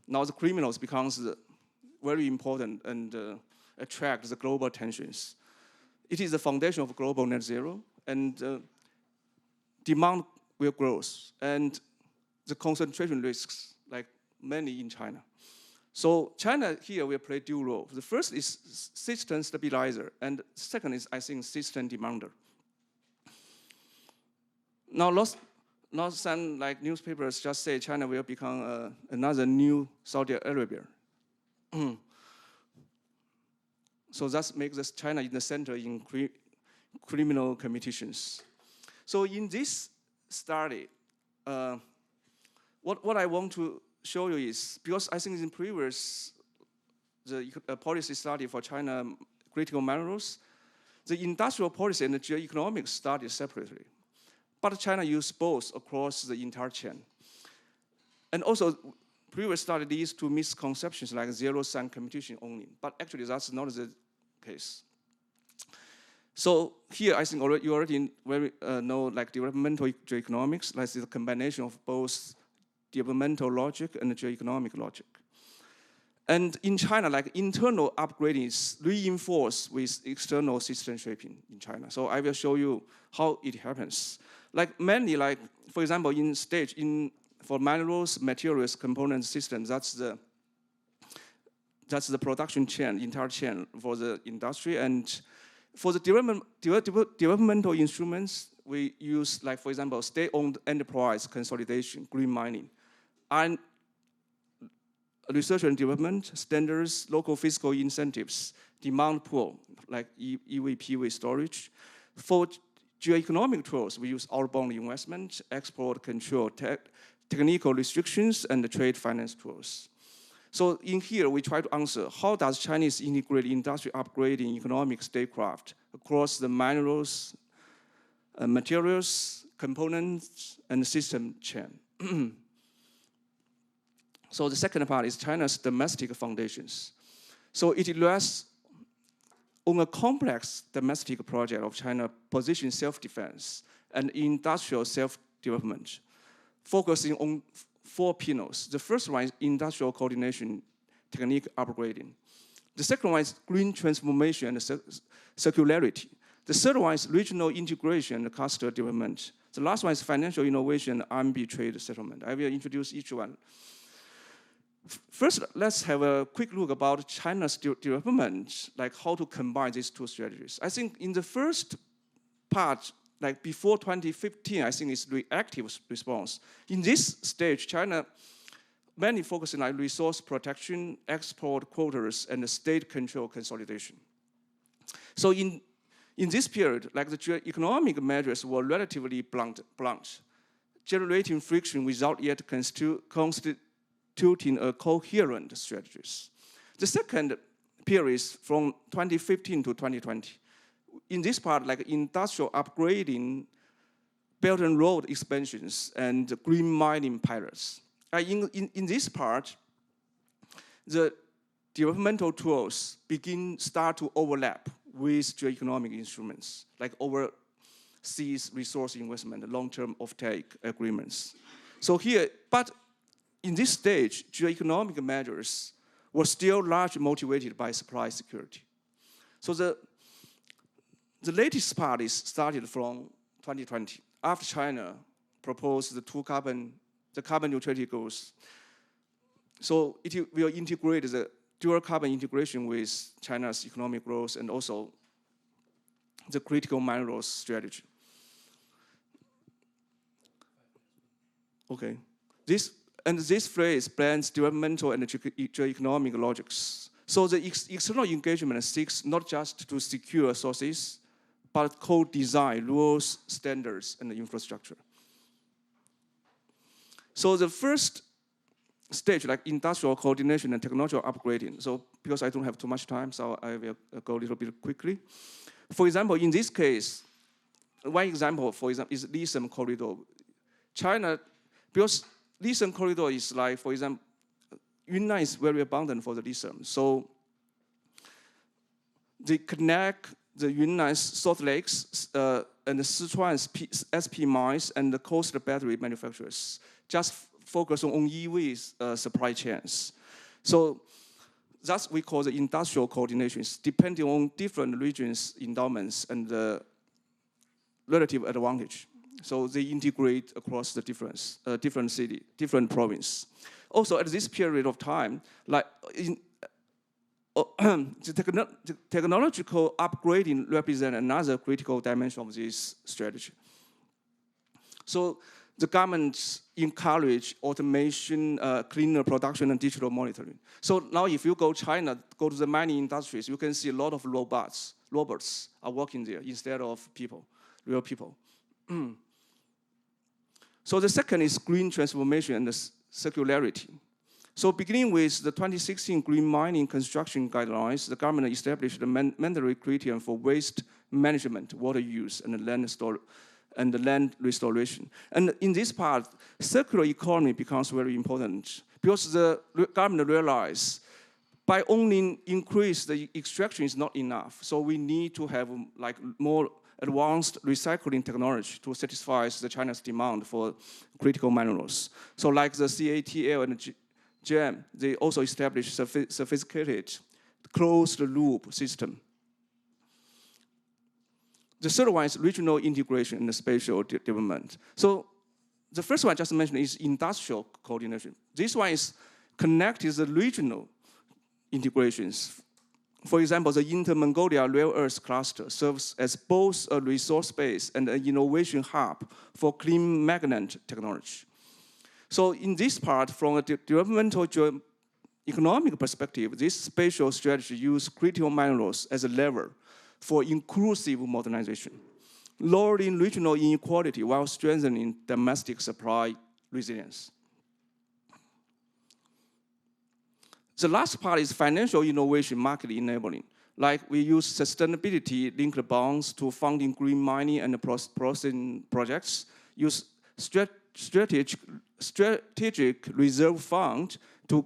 now the criminals becomes very important and attract the global attentions. It is the foundation of global net zero, and demand will grow, and the concentration risks, like many in China. So China here will play dual role. The first is system stabilizer, and second is, I think, system demander. Now some like newspapers just say China will become another new Saudi Arabia. So that makes China in the center in criminal competitions. So in this study, what I want to show you is, because I think in previous the policy study for China critical minerals, the industrial policy and the geoeconomics studied separately. But China used both across the entire chain. And also, previous study leads to misconceptions like zero-sum competition only. But actually, that's not the case. So here, I think you already know like developmental geoeconomics, like the combination of both developmental logic and geoeconomic logic. And in China, like internal upgrading is reinforced with external system shaping in China. So I will show you how it happens. Like mainly, like for example, for minerals, materials, components, systems, that's the production chain, entire chain for the industry. And for the developmental instruments, we use, like for example, state-owned enterprise consolidation, green mining, and research and development, standards, local fiscal incentives, demand pool, like EV, PV storage. For geoeconomic tools, we use outbound investment, export control, technical restrictions, and the trade finance tools. So in here, we try to answer, how does Chinese integrate industry upgrading economic statecraft across the minerals, materials, components, and system chain? So the second part is China's domestic foundations. So it rests on a complex domestic project of China position self-defense and industrial self-development, focusing on 4 pillars. The first one is industrial coordination, technique upgrading. The second one is green transformation and circularity. The third one is regional integration and cluster development. The last one is financial innovation and RMB trade settlement. I will introduce each one. First, let's have a quick look about China's development, like how to combine these 2 strategies. I think in the first part, like before 2015, I think it's reactive response. In this stage, China mainly focusing on resource protection, export quotas, and the state control consolidation. So in this period, like the economic measures were relatively blunt, generating friction without yet constituting a coherent strategies. The second period is from 2015 to 2020. In this part, like industrial upgrading, Belt and Road expansions, and green mining pilots. In this part, the developmental tools start to overlap with geoeconomic instruments, like overseas resource investment, long-term offtake agreements. So here, but in this stage, geoeconomic measures were still largely motivated by supply security. So the latest part is started from 2020, after China proposed the carbon neutrality goals. So it will integrate the dual carbon integration with China's economic growth and also the critical minerals strategy. Okay, this phrase blends developmental and geoeconomic logics. So the external engagement seeks not just to secure sources, but co-design rules, standards, and the infrastructure. So the first stage, like industrial coordination and technological upgrading. So because I don't have too much time, so I will go a little bit quickly. For example, in this case, one example, for example, is lithium corridor. China, because lithium corridor is like, for example, Yunnan is very abundant for the lithium. So they connect the Yunnan's salt lakes and the Sichuan's SP mines and the coastal battery manufacturers just focus on EV supply chains. So that's we call the industrial coordinations, depending on different regions' endowments and the relative advantage. So they integrate across the different city, different province. Also, at this period of time, like the technological upgrading represents another critical dimension of this strategy. So the government encourage automation, cleaner production, and digital monitoring. So now if you go China, go to the mining industries, you can see a lot of robots are working there instead of people, real people. So the second is green transformation and the circularity. So beginning with the 2016 Green Mining Construction Guidelines, the government established a mandatory criterion for waste management, water use, and land restoration. And in this part, circular economy becomes very important because the government realized by only increase the extraction is not enough. So we need to have like more advanced recycling technology to satisfy the China's demand for critical minerals. So like the CATL and GM, they also established sophisticated closed-loop system. The third one is regional integration and spatial development. So the first one I just mentioned is industrial coordination. This one is connected the regional integrations. For example, the Inter-Mongolia Rare Earth Cluster serves as both a resource base and an innovation hub for clean magnet technology. So in this part, from a developmental economic perspective, this spatial strategy uses critical minerals as a lever for inclusive modernization, lowering regional inequality while strengthening domestic supply resilience. The last part is financial innovation market enabling. Like we use sustainability-linked bonds to funding green mining and processing projects, use strategic reserve fund to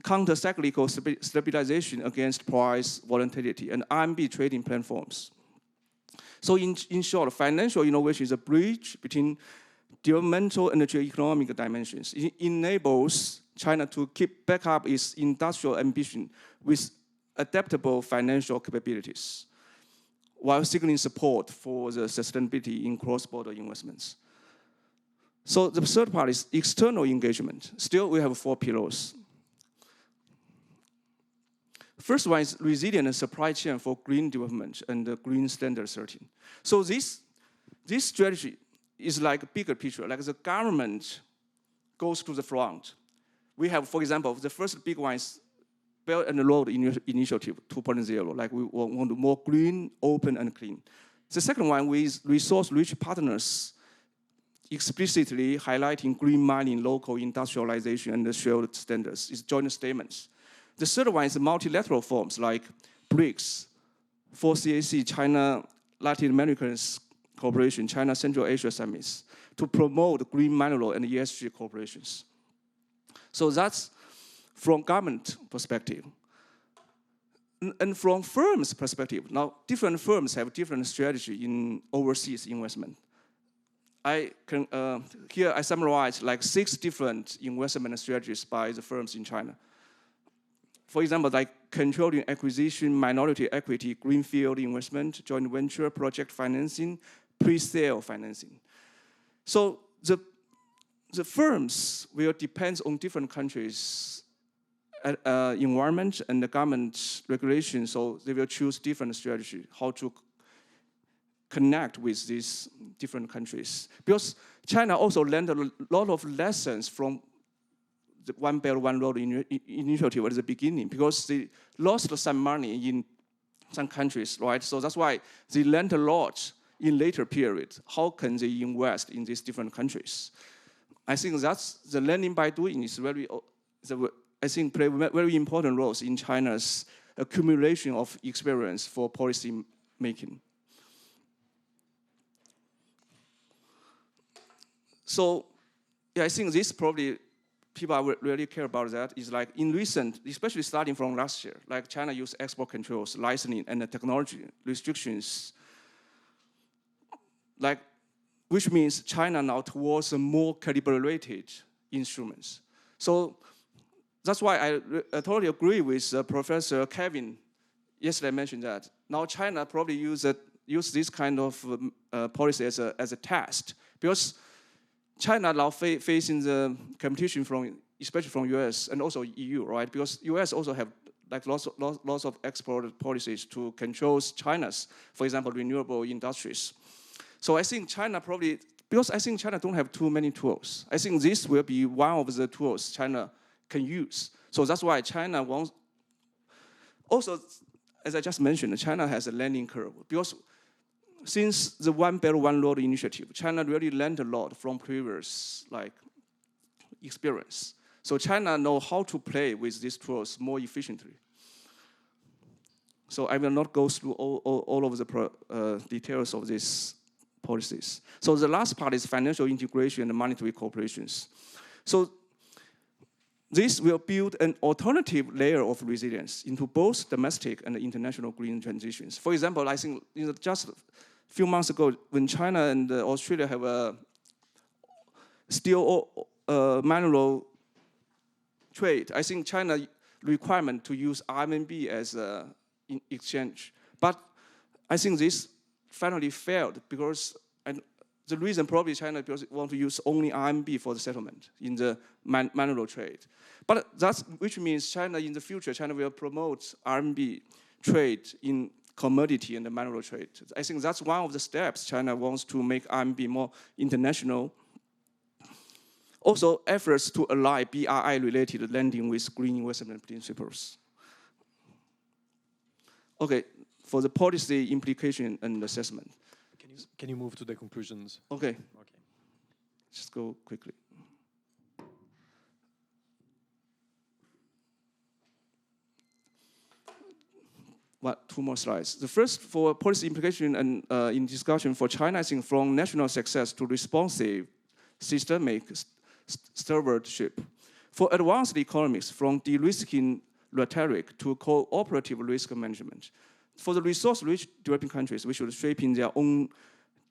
counter cyclical stabilization against price volatility and RMB trading platforms. So in short, financial innovation is a bridge between developmental and geoeconomic dimensions. It enables China to keep back up its industrial ambition with adaptable financial capabilities, while signaling support for the sustainability in cross-border investments. So the third part is external engagement. Still, we have 4 pillars. First one is resilient supply chain for green development and the green standard setting. So this strategy is like a bigger picture, like the government goes to the front. We have, for example, the first big one is Belt and Road Initiative 2.0, like we want more green, open, and clean. The second one is resource-rich partners, explicitly highlighting green mining, local industrialization, and the shared standards. It's joint statements. The third one is multilateral forums like BRICS, 4CAC, China, Latin Americans Cooperation, China, Central Asia Summits, to promote green mineral and ESG corporations. So that's from government perspective. And from firms' perspective, now different firms have different strategy in overseas investment. Here I summarize like 6 different investment strategies by the firms in China. For example, like controlling acquisition, minority equity, greenfield investment, joint venture, project financing, pre-sale financing. So the firms will depend on different countries' environment and the government regulation, so they will choose different strategy, how to connect with these different countries. Because China also learned a lot of lessons from the One Belt, One Road initiative at the beginning, because they lost some money in some countries, right? So that's why they learned a lot in later period. How can they invest in these different countries? I think that's the learning by doing is very, I think, play very important roles in China's accumulation of experience for policy making. So, yeah, I think this probably people really care about that is like in recent, especially starting from last year, like China used export controls, licensing, and the technology restrictions, like, which means China now towards a more calibrated instruments. So that's why I totally agree with Professor Kevin. Yesterday mentioned that now China probably use this kind of policy as a test, because China now facing the competition from, especially from US and also EU, right? Because US also have like lots of export policies to control China's, for example, renewable industries. So I think China probably, because I think China don't have too many tools. I think this will be one of the tools China can use. So that's why China wants, also, as I just mentioned, China has a learning curve, because since the One Belt, One Road initiative, China really learned a lot from previous experience. So China knows how to play with these tools more efficiently. So I will not go through all of the details of these policies. So the last part is financial integration and monetary cooperations. So this will build an alternative layer of resilience into both domestic and international green transitions. For example, I think just a few months ago, when China and Australia have a steel mineral trade, I think China requirement to use RMB as exchange. But I think this finally failed because the reason probably China because it want to use only RMB for the settlement in the mineral trade. But that's which means China in the future, China will promote RMB trade in commodity and the mineral trade. I think that's one of the steps China wants to make RMB more international. Also, efforts to align BRI-related lending with green investment principles. Okay, for the policy implication and assessment. Can you move to the conclusions? Okay. Okay. Just go quickly. Two more slides. The first for policy implication and in discussion for China, I think from national success to responsive, systemic stewardship. For advanced economics, from de-risking rhetoric to cooperative risk management. For the resource-rich developing countries, we should shape in their own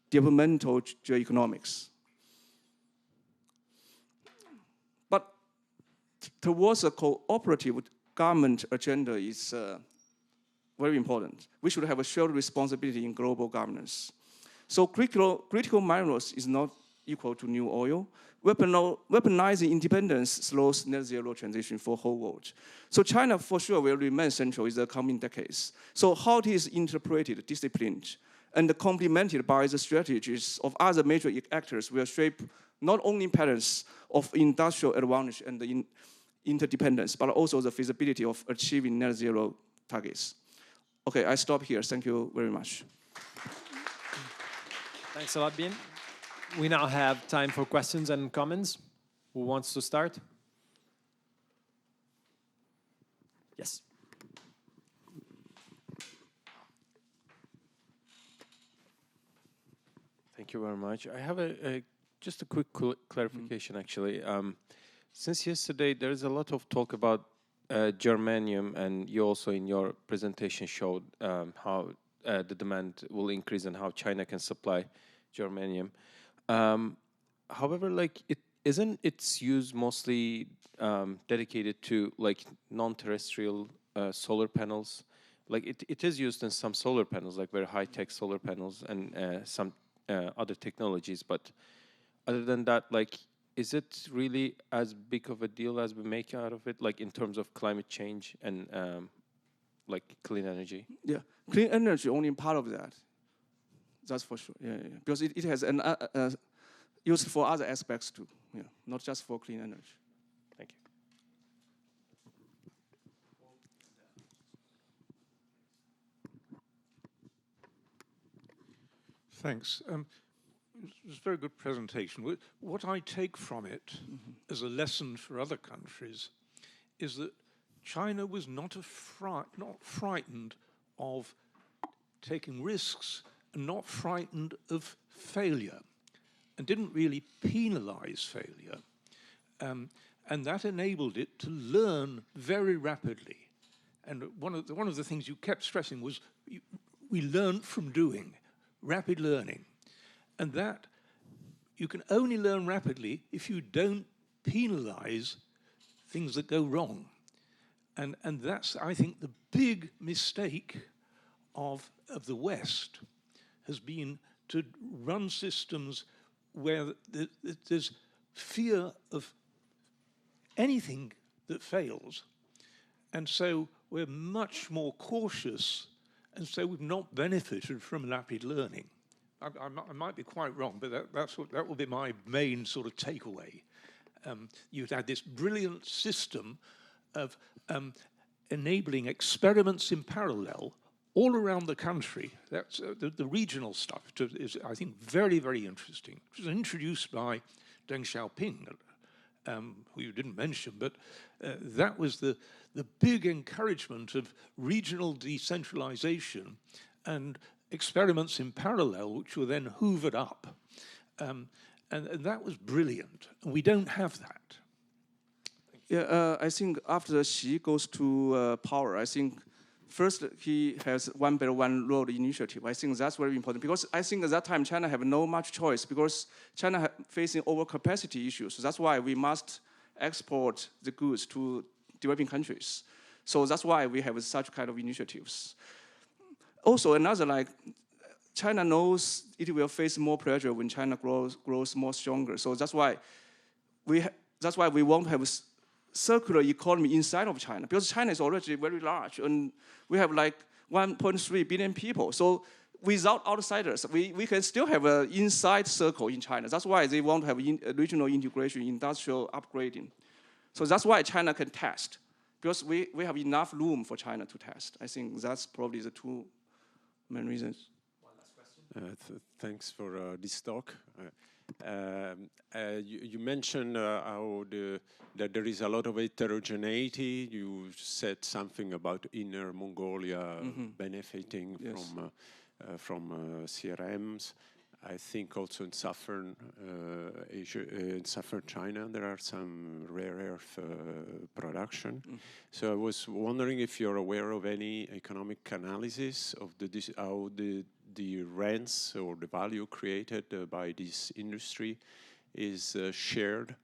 developmental geoeconomics. But towards a cooperative government agenda is very important. We should have a shared responsibility in global governance. So critical minerals is not equal to new oil. Weaponizing independence slows net zero transition for whole world. So China for sure will remain central in the coming decades. So how it is interpreted, disciplined, and complemented by the strategies of other major actors will shape not only patterns of industrial advantage and interdependence, but also the feasibility of achieving net zero targets. Okay, I stop here. Thank you very much. Thanks a lot, Bin. We now have time for questions and comments. Who wants to start? Yes. Thank you very much. I have just a quick clarification, actually. Since yesterday, there is a lot of talk about germanium, and you also in your presentation showed how the demand will increase and how China can supply germanium. However, like its use mostly dedicated to like non-terrestrial solar panels. Like it is used in some solar panels, like very high-tech solar panels and some other technologies. But other than that, like, is it really as big of a deal as we make out of it, like in terms of climate change and like clean energy? Yeah, clean energy only part of that. That's for sure. Yeah. Because it has an used for other aspects too. Yeah, not just for clean energy. Thank you. Thanks. It was a very good presentation. What I take from it as a lesson for other countries is that China was not frightened of taking risks and not frightened of failure and didn't really penalize failure. And that enabled it to learn very rapidly. And one of the things you kept stressing was we learn from doing, rapid learning. And that you can only learn rapidly if you don't penalize things that go wrong. And that's, I think, the big mistake of the West has been to run systems where there's fear of anything that fails. And so we're much more cautious, and so we've not benefited from rapid learning. I might be quite wrong, but that will be my main sort of takeaway. You've had this brilliant system of enabling experiments in parallel all around the country. That's the regional stuff is, I think, very, very interesting. It was introduced by Deng Xiaoping, who you didn't mention, but that was the big encouragement of regional decentralization and experiments in parallel, which were then hoovered up. And that was brilliant. And we don't have that. Yeah, I think after Xi goes to power, I think first he has One Belt One Road initiative. I think that's very important because I think at that time China have no much choice because China facing overcapacity issues. So that's why we must export the goods to developing countries. So that's why we have such kind of initiatives. Also, another, like, China knows it will face more pressure when China grows more stronger. So that's why we want to have a circular economy inside of China, because China is already very large, and we have like 1.3 billion people. So without outsiders, we can still have an inside circle in China. That's why they want to have regional integration, industrial upgrading. So that's why China can test, because we have enough room for China to test. I think that's probably the two main reasons. One last question. Thanks for this talk. You mentioned that there is a lot of heterogeneity. You said something about Inner Mongolia benefiting from CRMs. I think also in southern Asia, in southern China, there are some rare earth production. So I was wondering if you're aware of any economic analysis of how the rents or the value created by this industry is shared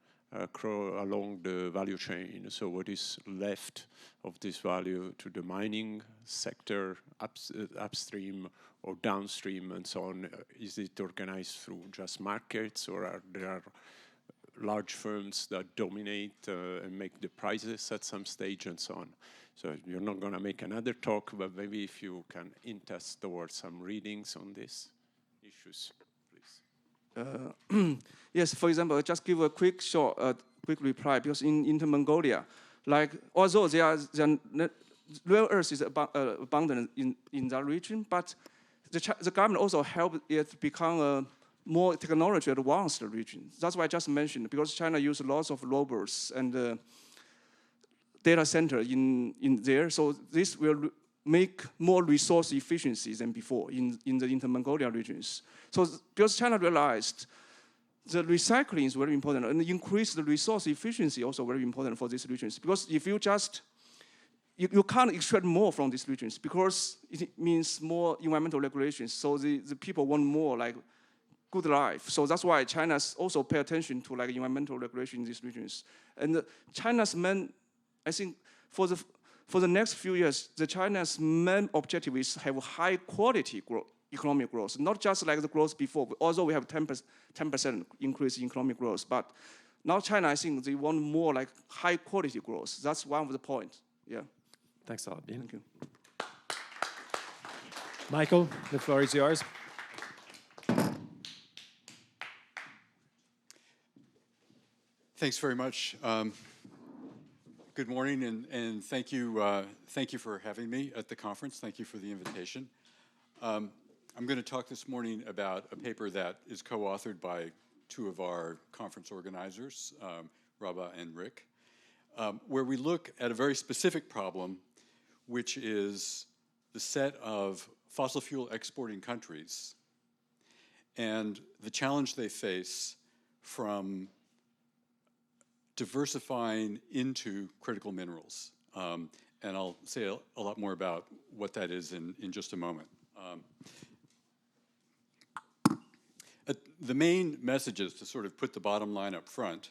along the value chain. So what is left of this value to the mining sector, upstream or downstream and so on? Is it organized through just markets, or are there large firms that dominate and make the prices at some stage and so on? So you're not going to make another talk, but maybe if you can hint us towards some readings on these issues, please. Yes, for example, just give a quick reply, because in Inner Mongolia, like although rare earth is abundant in that region, but the government also helped it become a more technology advanced region. That's why I just mentioned, because China uses lots of robots and data center in there, so this will make more resource efficiency than before in the Inner Mongolia regions. So because China realized the recycling is very important, and increase the resource efficiency also very important for these regions. Because if you just you can't extract more from these regions, because it means more environmental regulations. So the people want more like good life. So that's why China's also pay attention to like environmental regulation in these regions. And China's main, I think, for the next few years, China's main objective is to have high quality economic growth, not just like the growth before. Although we have 10% increase in economic growth, but now China, I think they want more like high quality growth. That's one of the points. Yeah. Thanks a lot, Ian. Thank you. Michael, the floor is yours. Thanks very much. Good morning, and thank you for having me at the conference. Thank you for the invitation. I'm going to talk this morning about a paper that is co-authored by two of our conference organizers, Raba and Rick, where we look at a very specific problem, which is the set of fossil fuel exporting countries and the challenge they face from diversifying into critical minerals. And I'll say a lot more about what that is in just a moment. The main messages, to sort of put the bottom line up front,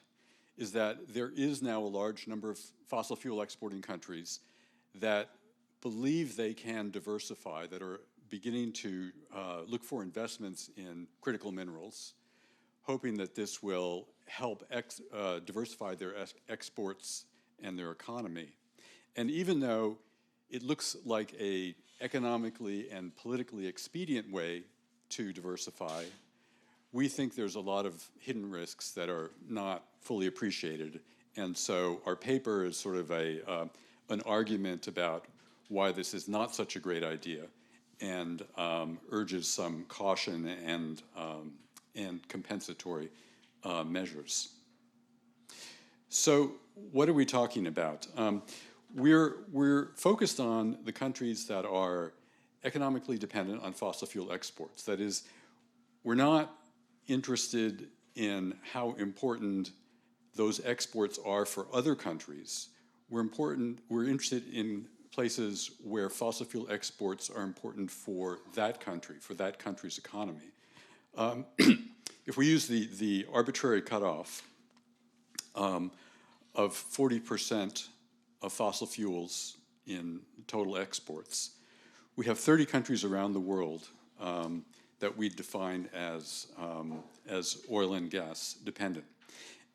is that there is now a large number of fossil fuel exporting countries that believe they can diversify, that are beginning to look for investments in critical minerals, hoping that this will help diversify their exports and their economy. And even though it looks like a economically and politically expedient way to diversify, we think there's a lot of hidden risks that are not fully appreciated. And so our paper is sort of an argument about why this is not such a great idea, and urges some caution and compensatory measures. So what are we talking about? We're focused on the countries that are economically dependent on fossil fuel exports. That is, we're not interested in how important those exports are for other countries. We're interested in places where fossil fuel exports are important for that country, for that country's economy. If we use the arbitrary cutoff of 40% of fossil fuels in total exports, we have 30 countries around the world that we define as oil and gas dependent.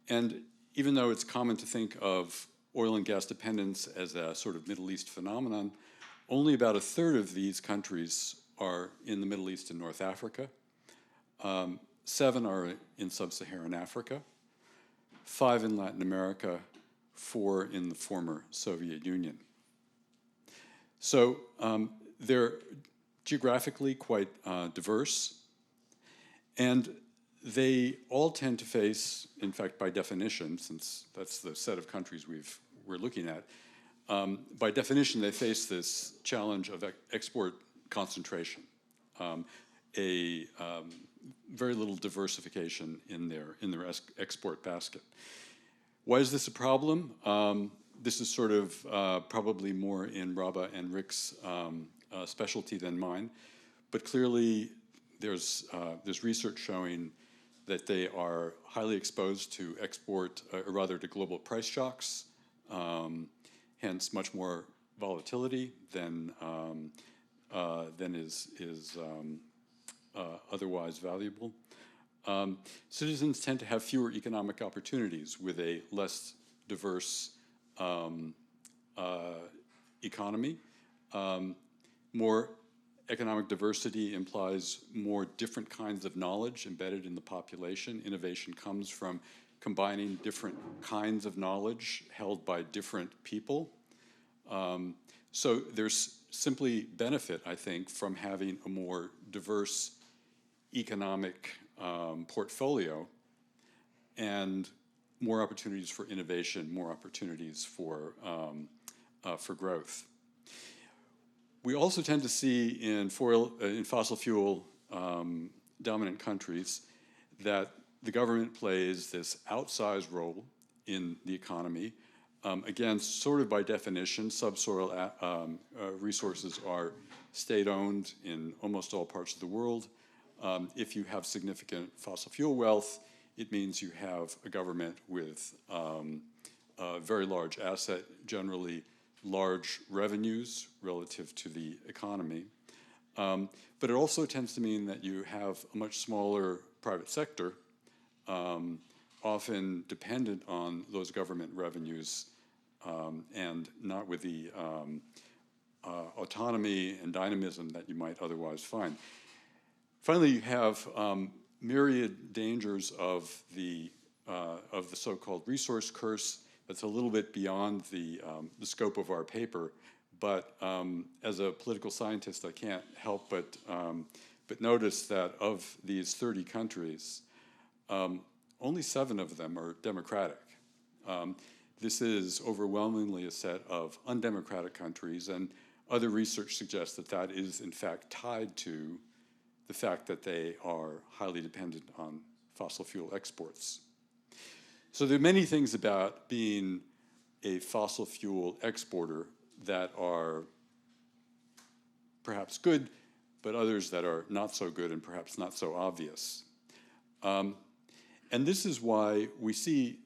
And even though it's common to think of oil and gas dependence as a sort of Middle East phenomenon, only about a third of these countries are in the Middle East and North Africa. 7 are in sub-Saharan Africa. 5 in Latin America. 4 in the former Soviet Union. So they're geographically quite diverse, and they all tend to face, in fact, by definition, since that's the set of countries we're looking at, by definition, they face this challenge of export concentration, very little diversification in their export basket. Why is this a problem? This is sort of probably more in Raba and Rick's specialty than mine, but clearly there's research showing that they are highly exposed to export, or rather to global price shocks, hence much more volatility than is otherwise valuable. Citizens tend to have fewer economic opportunities with a less diverse economy. More economic diversity implies more different kinds of knowledge embedded in the population. Innovation comes from combining different kinds of knowledge held by different people. So there's simply benefit, I think, from having a more diverse economic portfolio and more opportunities for innovation, more opportunities for growth. We also tend to see in fossil fuel dominant countries that the government plays this outsized role in the economy. Again, sort of by definition, subsoil resources are state-owned in almost all parts of the world. If you have significant fossil fuel wealth, it means you have a government with a very large asset, generally large revenues relative to the economy. But it also tends to mean that you have a much smaller private sector, often dependent on those government revenues and not with the autonomy and dynamism that you might otherwise find. Finally, you have myriad dangers of the so-called resource curse. That's a little bit beyond the scope of our paper, but as a political scientist, I can't help but notice that of these 30 countries, only 7 of them are democratic. This is overwhelmingly a set of undemocratic countries, and other research suggests that that is in fact tied to the fact that they are highly dependent on fossil fuel exports. So there are many things about being a fossil fuel exporter that are perhaps good, but others that are not so good and perhaps not so obvious. And this is why we see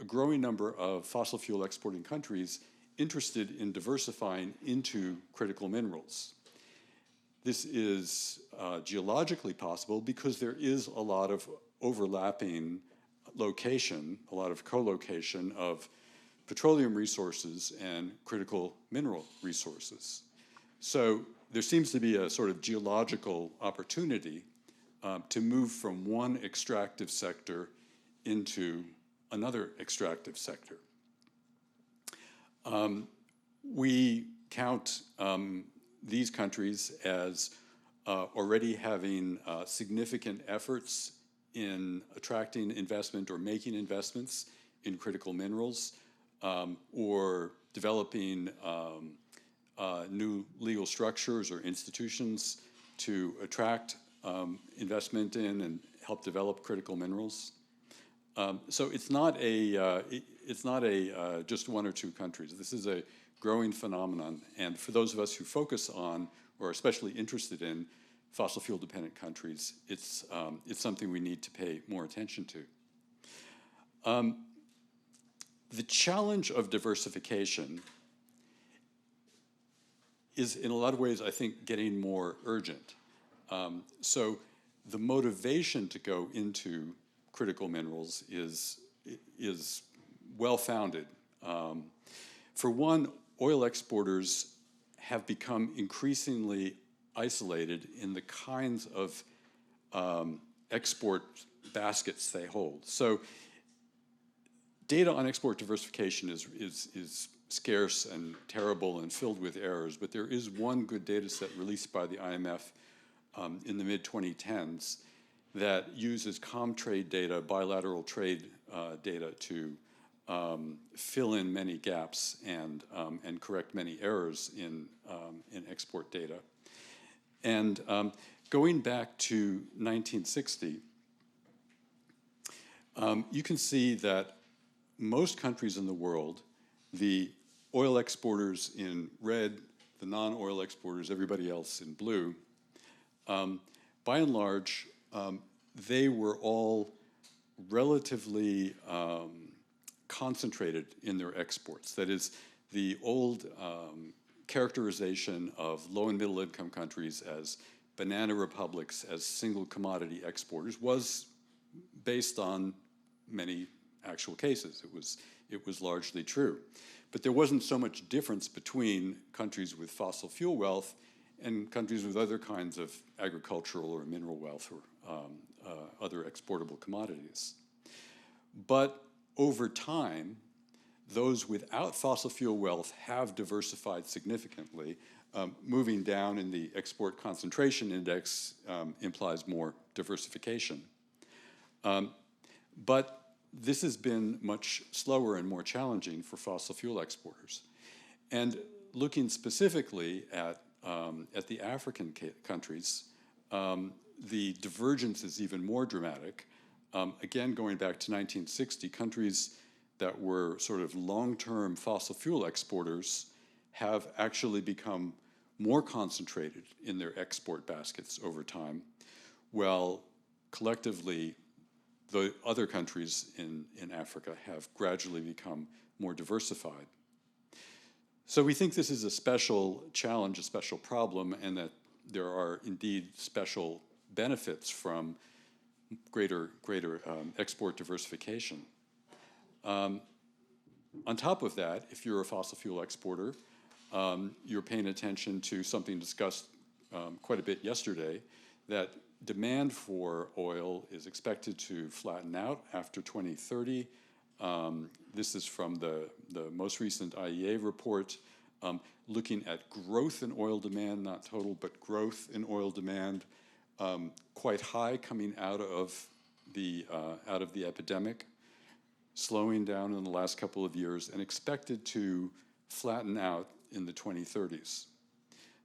a growing number of fossil fuel exporting countries interested in diversifying into critical minerals. This is geologically possible because there is a lot of overlapping location, a lot of co-location of petroleum resources and critical mineral resources. So there seems to be a sort of geological opportunity to move from one extractive sector into another extractive sector. We count these countries as already having significant efforts in attracting investment or making investments in critical minerals or developing new legal structures or institutions to attract investment in and help develop critical minerals. So it's not a just 1 or 2 countries. This is a growing phenomenon, and for those of us who focus on or are especially interested in fossil fuel dependent countries, it's something we need to pay more attention to. The challenge of diversification is in a lot of ways, I think, getting more urgent. So the motivation to go into critical minerals is well-founded. For one, oil exporters have become increasingly isolated in the kinds of export baskets they hold. So data on export diversification is scarce and terrible and filled with errors, but there is one good data set released by the IMF in the mid-2010s that uses Comtrade data, bilateral trade data, to fill in many gaps and correct many errors in export data. And going back to 1960, you can see that most countries in the world, the oil exporters in red, the non-oil exporters, everybody else in blue, by and large, they were all relatively concentrated in their exports. That is, the old characterization of low and middle income countries as banana republics, as single commodity exporters, was based on many actual cases. It was largely true. But there wasn't so much difference between countries with fossil fuel wealth and countries with other kinds of agricultural or mineral wealth or other exportable commodities. But over time, those without fossil fuel wealth have diversified significantly. Moving down in the export concentration index implies more diversification. But this has been much slower and more challenging for fossil fuel exporters. And looking specifically at the African countries, the divergence is even more dramatic. Again, going back to 1960, countries that were sort of long-term fossil fuel exporters have actually become more concentrated in their export baskets over time, while collectively the other countries in Africa have gradually become more diversified. So we think this is a special challenge, a special problem, and that there are indeed special benefits from greater export diversification. On top of that, if you're a fossil fuel exporter, you're paying attention to something discussed quite a bit yesterday, that demand for oil is expected to flatten out after 2030. This is from the most recent IEA report, looking at growth in oil demand, not total, but growth in oil demand, quite high coming out of the epidemic, slowing down in the last couple of years, and expected to flatten out in the 2030s.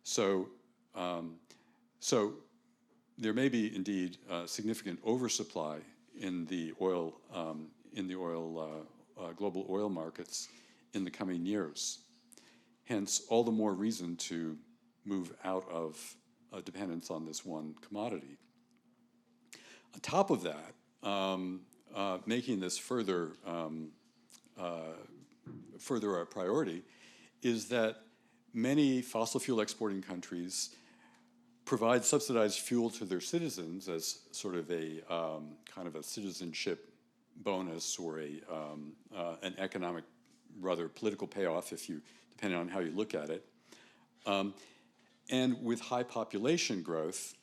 So there may be indeed significant oversupply in the oil global oil markets in the coming years. Hence, all the more reason to move out of dependence on this one commodity. On top of that, making this further a priority is that many fossil fuel exporting countries provide subsidized fuel to their citizens as sort of a kind of a citizenship bonus or an economic, rather political payoff, depending on how you look at it. And with high population growth,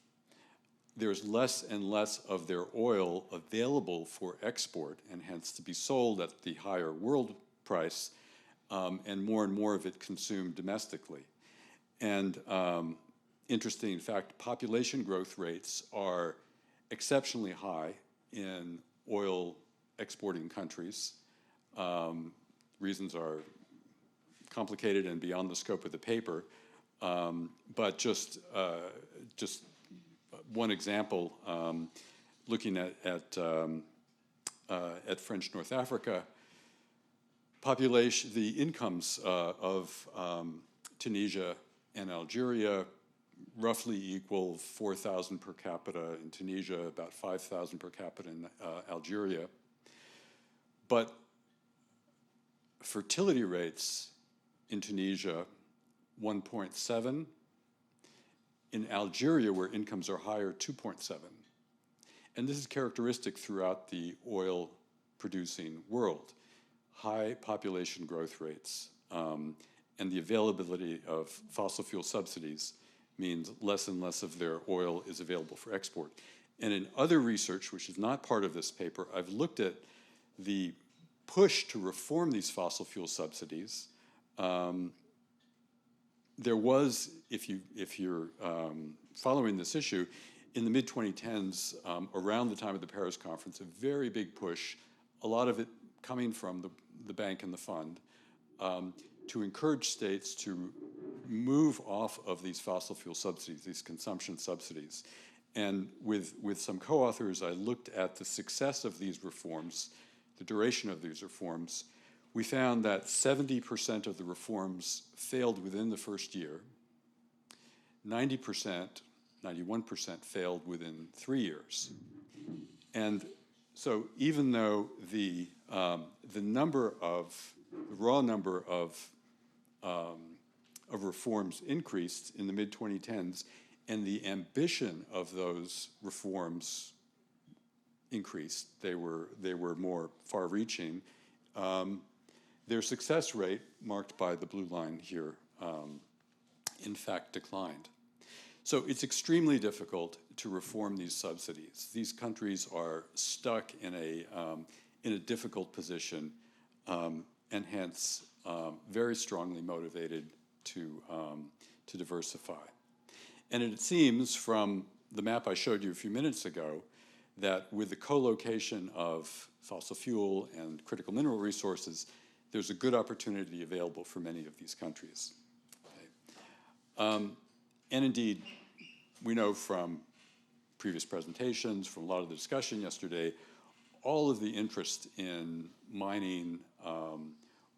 there's less and less of their oil available for export and hence to be sold at the higher world price, and more of it consumed domestically. And interesting fact, population growth rates are exceptionally high in oil exporting countries. Reasons are complicated and beyond the scope of the paper, but just one example, looking at French North Africa, population, the incomes of Tunisia and Algeria roughly equal 4,000 per capita in Tunisia, about 5,000 per capita in Algeria. But fertility rates in Tunisia, 1.7. In Algeria, where incomes are higher, 2.7. And this is characteristic throughout the oil-producing world. High population growth rates and the availability of fossil fuel subsidies means less and less of their oil is available for export. And in other research, which is not part of this paper, I've looked at the push to reform these fossil fuel subsidies. There was, if you're following this issue, in the mid-2010s, around the time of the Paris conference, a very big push, a lot of it coming from the bank and the fund, to encourage states to move off of these fossil fuel subsidies, these consumption subsidies. And with some co-authors, I looked at the success of these reforms, the duration of these reforms. We found that 70% of the reforms failed within the first year, 91% failed within 3 years. And so even though the raw number of reforms increased in the mid-2010s, and the ambition of those reforms increased, they were more far-reaching, their success rate, marked by the blue line here, in fact declined. So it's extremely difficult to reform these subsidies. These countries are stuck in a difficult position, and hence very strongly motivated to diversify. And it seems from the map I showed you a few minutes ago that with the co-location of fossil fuel and critical mineral resources, there's a good opportunity available for many of these countries. Okay. And indeed, we know from previous presentations, from a lot of the discussion yesterday, all of the interest in mining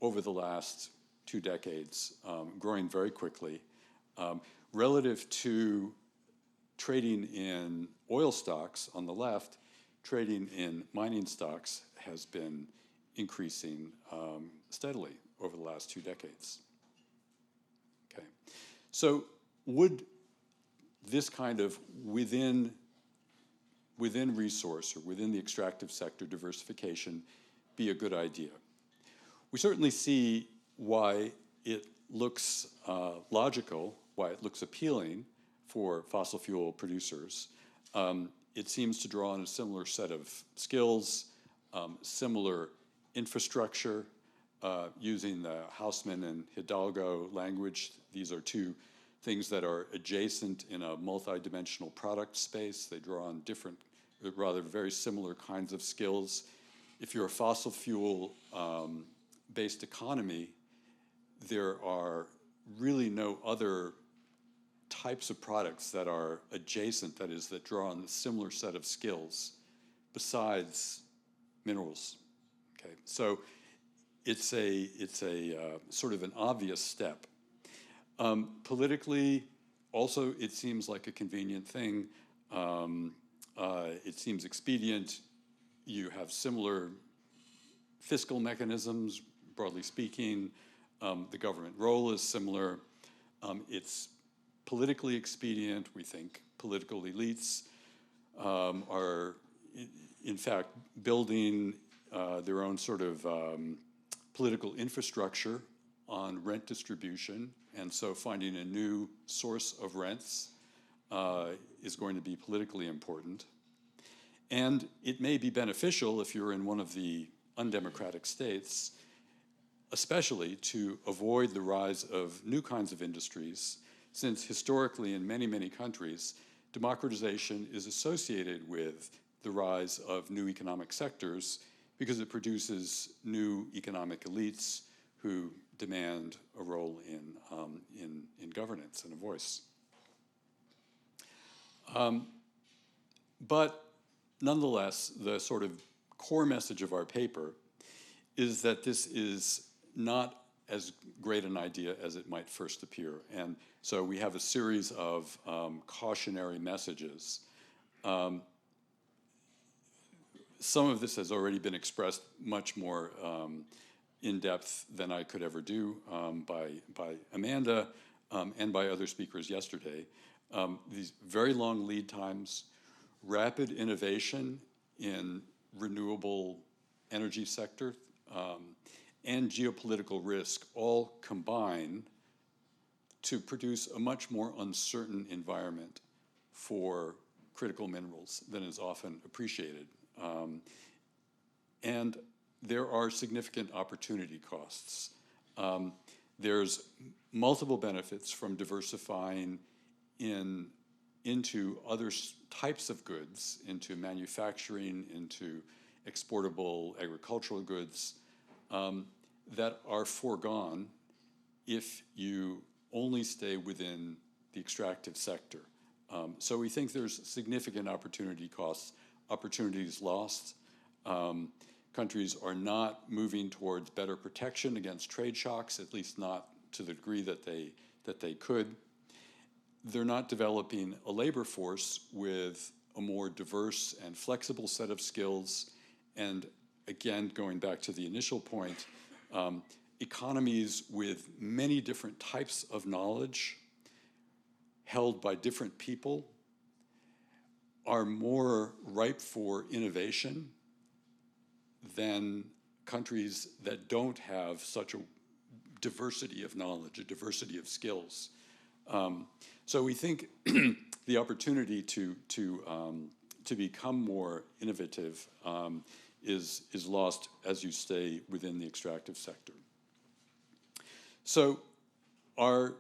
over the last 2 decades, growing very quickly, relative to trading in oil stocks on the left, trading in mining stocks has been increasing steadily over the last 2 decades. Okay, so would this kind of within resource or within the extractive sector diversification be a good idea? We certainly see why it looks logical, why it looks appealing for fossil fuel producers. It seems to draw on a similar set of skills, similar infrastructure, using the Hausman and Hidalgo language. These are 2 things that are adjacent in a multi-dimensional product space. They draw on different, rather very similar kinds of skills. If you're a fossil fuel based economy, there are really no other types of products that are adjacent, that is, that draw on a similar set of skills besides minerals. Okay, so it's a sort of an obvious step. Politically, also, it seems like a convenient thing. It seems expedient. You have similar fiscal mechanisms, broadly speaking. The government role is similar. It's politically expedient. We think political elites are, in fact, building their own sort of political infrastructure on rent distribution, and so finding a new source of rents is going to be politically important. And it may be beneficial if you're in one of the undemocratic states, especially to avoid the rise of new kinds of industries, since historically in many, many countries, democratization is associated with the rise of new economic sectors because it produces new economic elites who demand a role in governance and a voice. But nonetheless, the sort of core message of our paper is that this is not as great an idea as it might first appear. And so we have a series of cautionary messages. Some of this has already been expressed much more in depth than I could ever do by Amanda and by other speakers yesterday. These very long lead times, rapid innovation in renewable energy sector, and geopolitical risk all combine to produce a much more uncertain environment for critical minerals than is often appreciated. And there are significant opportunity costs. There's multiple benefits from diversifying into other types of goods, into manufacturing, into exportable agricultural goods, that are foregone if you only stay within the extractive sector. So we think there's significant opportunity costs, opportunities lost. Countries are not moving towards better protection against trade shocks, at least not to the degree that they could. They're not developing a labor force with a more diverse and flexible set of skills. And again, going back to the initial point, economies with many different types of knowledge held by different people are more ripe for innovation than countries that don't have such a diversity of knowledge, a diversity of skills. So we think the opportunity to become more innovative is lost as you stay within the extractive sector. So our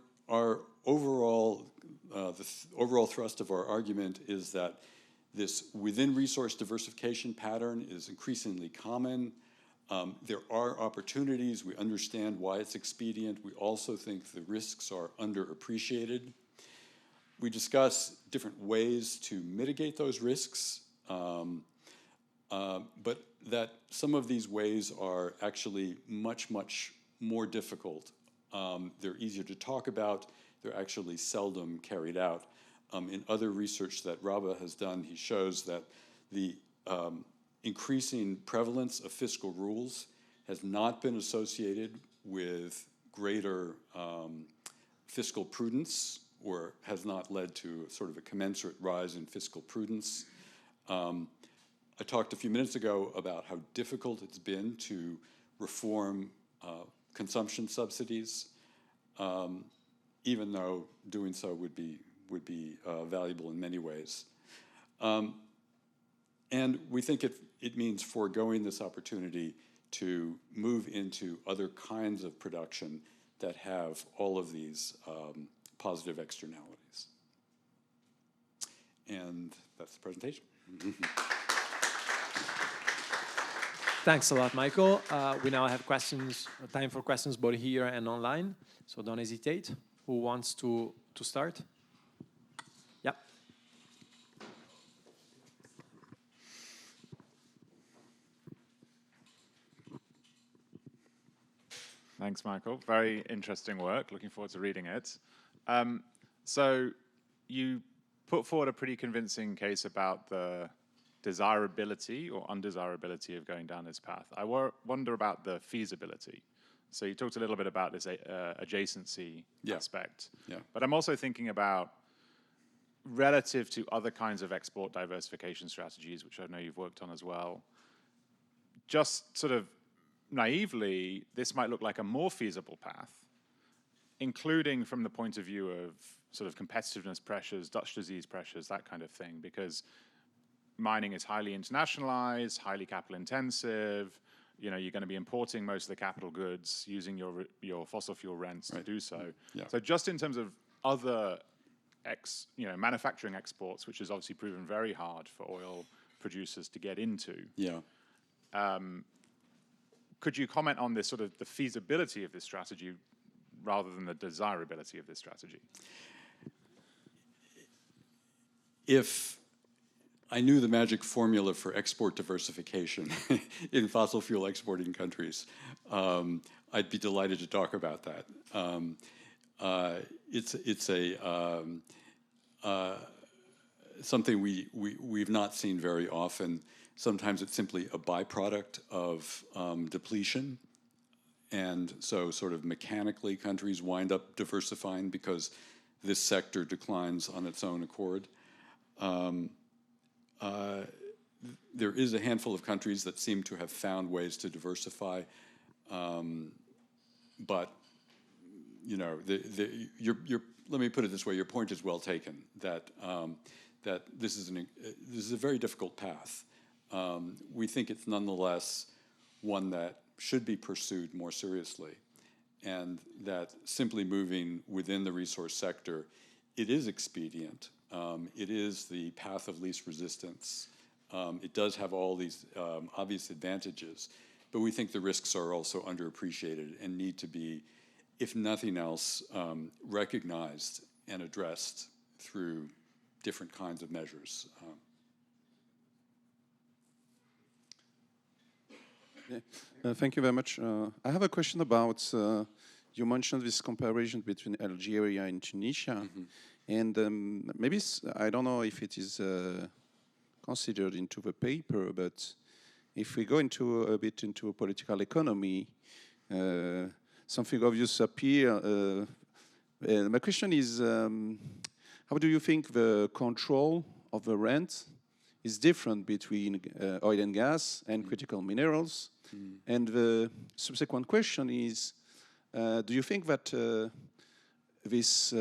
overall overall thrust of our argument is that this within resource diversification pattern is increasingly common. There are opportunities. We understand why it's expedient. We also think the risks are underappreciated. We discuss different ways to mitigate those risks, but that some of these ways are actually much, much more difficult. They're easier to talk about. They're actually seldom carried out. In other research that Rabah has done, he shows that the increasing prevalence of fiscal rules has not been associated with greater fiscal prudence, or has not led to sort of a commensurate rise in fiscal prudence. I talked a few minutes ago about how difficult it's been to reform consumption subsidies, even though doing so would be valuable in many ways. And we think it means foregoing this opportunity to move into other kinds of production that have all of these positive externalities. And that's the presentation. Thanks a lot, Michael. We now have questions, time for questions both here and online, so don't hesitate. Who wants to start? Yeah. Thanks, Michael. Very interesting work. Looking forward to reading it. So you put forward a pretty convincing case about the desirability or undesirability of going down this path. I wonder about the feasibility. So you talked a little bit about this adjacency aspect. Yeah. But I'm also thinking about relative to other kinds of export diversification strategies, which I know you've worked on as well. Just sort of naively, this might look like a more feasible path, including from the point of view of sort of competitiveness pressures, Dutch disease pressures, that kind of thing, because mining is highly internationalized, highly capital intensive. You know, you're going to be importing most of the capital goods, using your fossil fuel rents to do so. Yeah. So just in terms of other manufacturing exports, which has obviously proven very hard for oil producers to get into. Yeah. Could you comment on this sort of the feasibility of this strategy rather than the desirability of this strategy? If I knew the magic formula for export diversification in fossil fuel exporting countries, I'd be delighted to talk about that. It's something we've not seen very often. Sometimes it's simply a byproduct of depletion. And so sort of mechanically countries wind up diversifying because this sector declines on its own accord. There is a handful of countries that seem to have found ways to diversify, but you know, let me put it this way: your point is well taken. That that this is a very difficult path. We think it's nonetheless one that should be pursued more seriously, and that simply moving within the resource sector, it is expedient. It is the path of least resistance. It does have all these obvious advantages, but we think the risks are also underappreciated and need to be, if nothing else, recognized and addressed through different kinds of measures. Thank you very much. I have a question about, you mentioned this comparison between Algeria and Tunisia, and maybe, I don't know if it is considered into the paper, but if we go into a bit into political economy, something obvious appear. My question is, how do you think the control of the rent is different between oil and gas and critical minerals? And the subsequent question is, do you think that this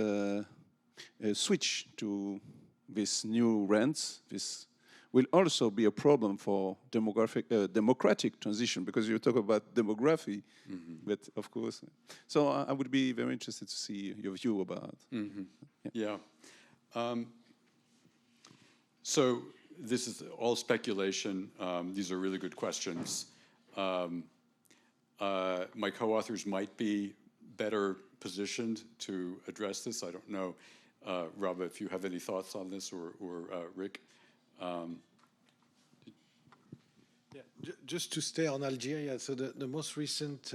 switch to this new rents, this will also be a problem for democratic transition, because you talk about demography, but of course. So I would be very interested to see your view about. Yeah. So this is all speculation. These are really good questions. My co-authors might be better positioned to address this. I don't know, Rabah, if you have any thoughts on this, or Rick. Just to stay on Algeria, so the most recent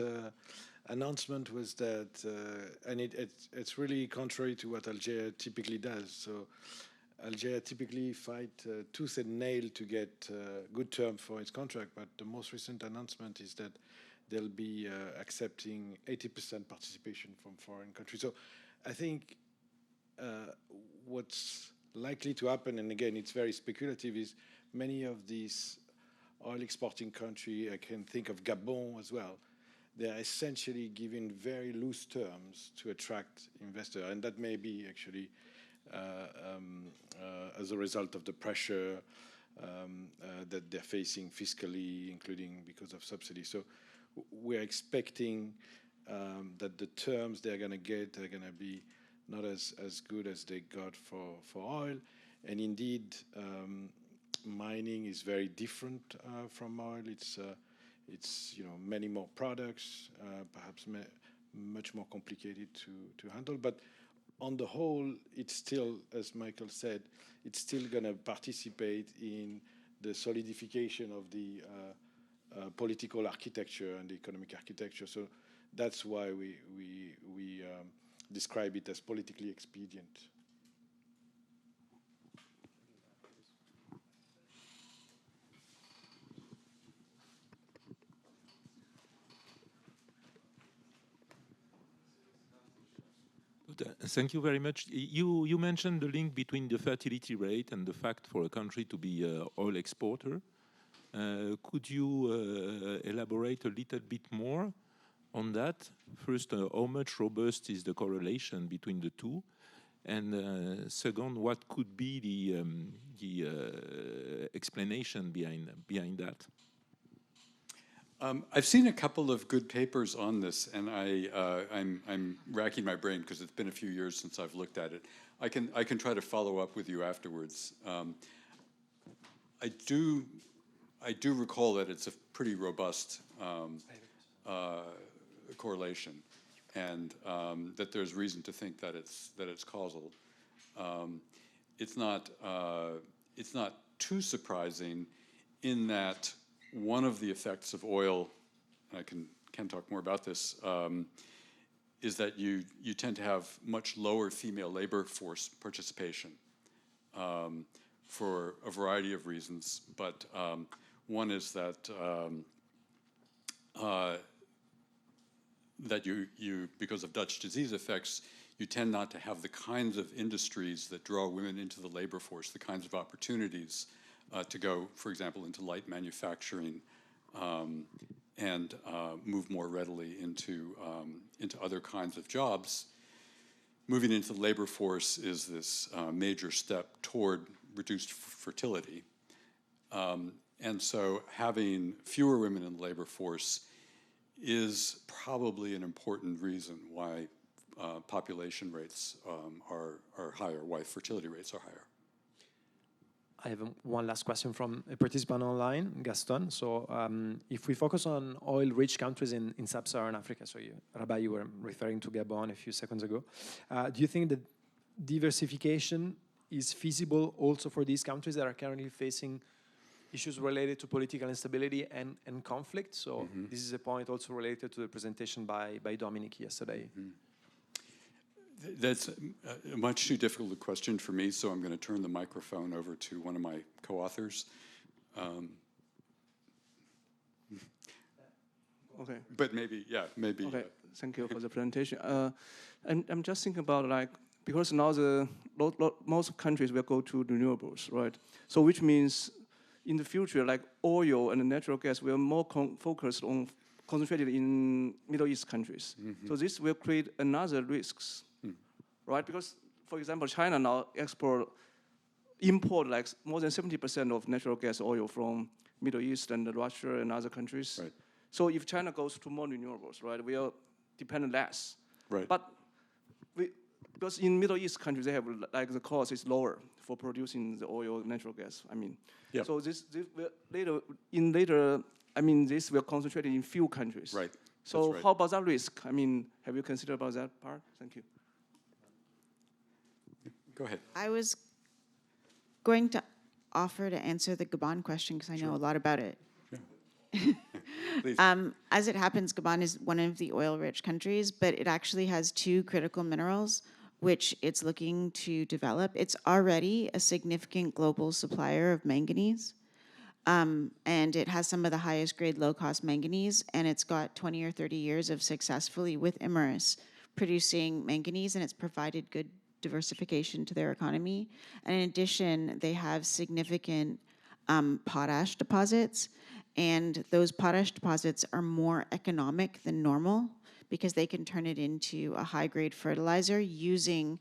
announcement was that, and it's really contrary to what Algeria typically does. So Algeria typically fight tooth and nail to get good term for its contract, but the most recent announcement is that they'll be accepting 80% participation from foreign countries. So I think what's likely to happen, and again, it's very speculative, is many of these oil exporting countries, I can think of Gabon as well, they're essentially giving very loose terms to attract investors, and that may be actually as a result of the pressure that they're facing fiscally, including because of subsidies. So we're expecting that the terms they're going to get are going to be not as good as they got for oil. And indeed, mining is very different from oil. It's many more products, perhaps much more complicated to handle. But on the whole, it's still, as Michael said, it's still going to participate in the solidification of the political architecture and the economic architecture. So that's why we describe it as politically expedient. Thank you very much. You mentioned the link between the fertility rate and the fact for a country to be an oil exporter. Could you elaborate a little bit more on that? First, how much robust is the correlation between the two? And second, what could be the explanation behind that? I've seen a couple of good papers on this, and I'm racking my brain because it's been a few years since I've looked at it. I can try to follow up with you afterwards. I do recall that it's a pretty robust correlation, and that there's reason to think that it's causal. It's not too surprising in that one of the effects of oil, and I can talk more about this, is that you tend to have much lower female labor force participation for a variety of reasons. But one is that you because of Dutch disease effects, you tend not to have the kinds of industries that draw women into the labor force, the kinds of opportunities to go, for example, into light manufacturing and move more readily into other kinds of jobs. Moving into the labor force is this major step toward reduced fertility. And so having fewer women in the labor force is probably an important reason why population rates are higher, why fertility rates are higher. I have one last question from a participant online, Gaston. So if we focus on oil-rich countries in sub-Saharan Africa, so Rabat, you were referring to Gabon a few seconds ago, do you think that diversification is feasible also for these countries that are currently facing issues related to political instability and conflict? So this is a point also related to the presentation by Dominic yesterday. That's a much too difficult a question for me, so I'm going to turn the microphone over to one of my co-authors. Okay. But maybe. Okay, thank you for the presentation. I'm just thinking about because now most countries will go to renewables, right? So which means in the future, oil and natural gas will more focused on concentrated in Middle East countries. So this will create another risks. Right, because for example, China now import more than 70% of natural gas oil from Middle East and Russia and other countries. Right. So if China goes to more renewables, right, we'll depend less. Right. But because in Middle East countries, they have the cost is lower for producing the oil, natural gas. Yep. So this will this will concentrate in few countries. Right. So right. how about that risk? Have you considered about that part? Thank you. Go ahead. I was going to offer to answer the Gabon question because I know a lot about it. Please. As it happens, Gabon is one of the oil-rich countries, but it actually has two critical minerals which it's looking to develop. It's already a significant global supplier of manganese, and it has some of the highest grade low-cost manganese, and it's got 20 or 30 years of successfully with Imerys producing manganese, and it's provided good diversification to their economy. And in addition, they have significant potash deposits, and those potash deposits are more economic than normal because they can turn it into a high-grade fertilizer using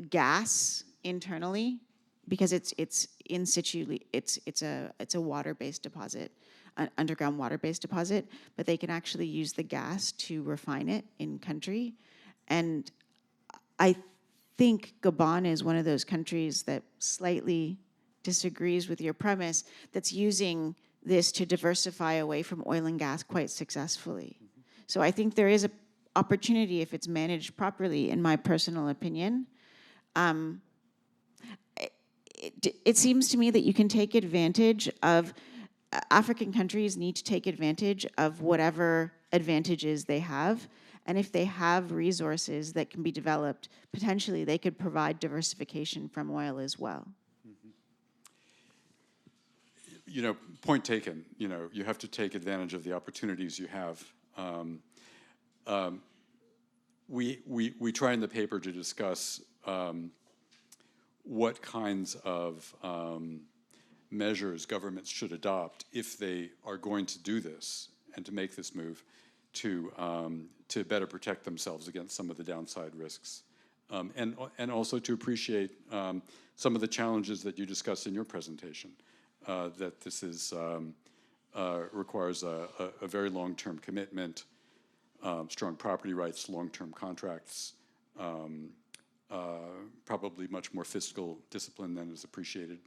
gas internally because it's in situ. It's a water-based deposit, an underground water-based deposit, but they can actually use the gas to refine it in country. And I think Gabon is one of those countries that slightly disagrees with your premise that's using this to diversify away from oil and gas quite successfully. So I think there is an opportunity if it's managed properly, in my personal opinion. It seems to me that you can take advantage of, African countries need to take advantage of whatever advantages they have. And if they have resources that can be developed, potentially they could provide diversification from oil as well. Point taken. You have to take advantage of the opportunities you have. We try in the paper to discuss what kinds of measures governments should adopt if they are going to do this and to make this move to better protect themselves against some of the downside risks, and also to appreciate some of the challenges that you discussed in your presentation. That this requires a very long-term commitment, strong property rights, long-term contracts, probably much more fiscal discipline than is appreciated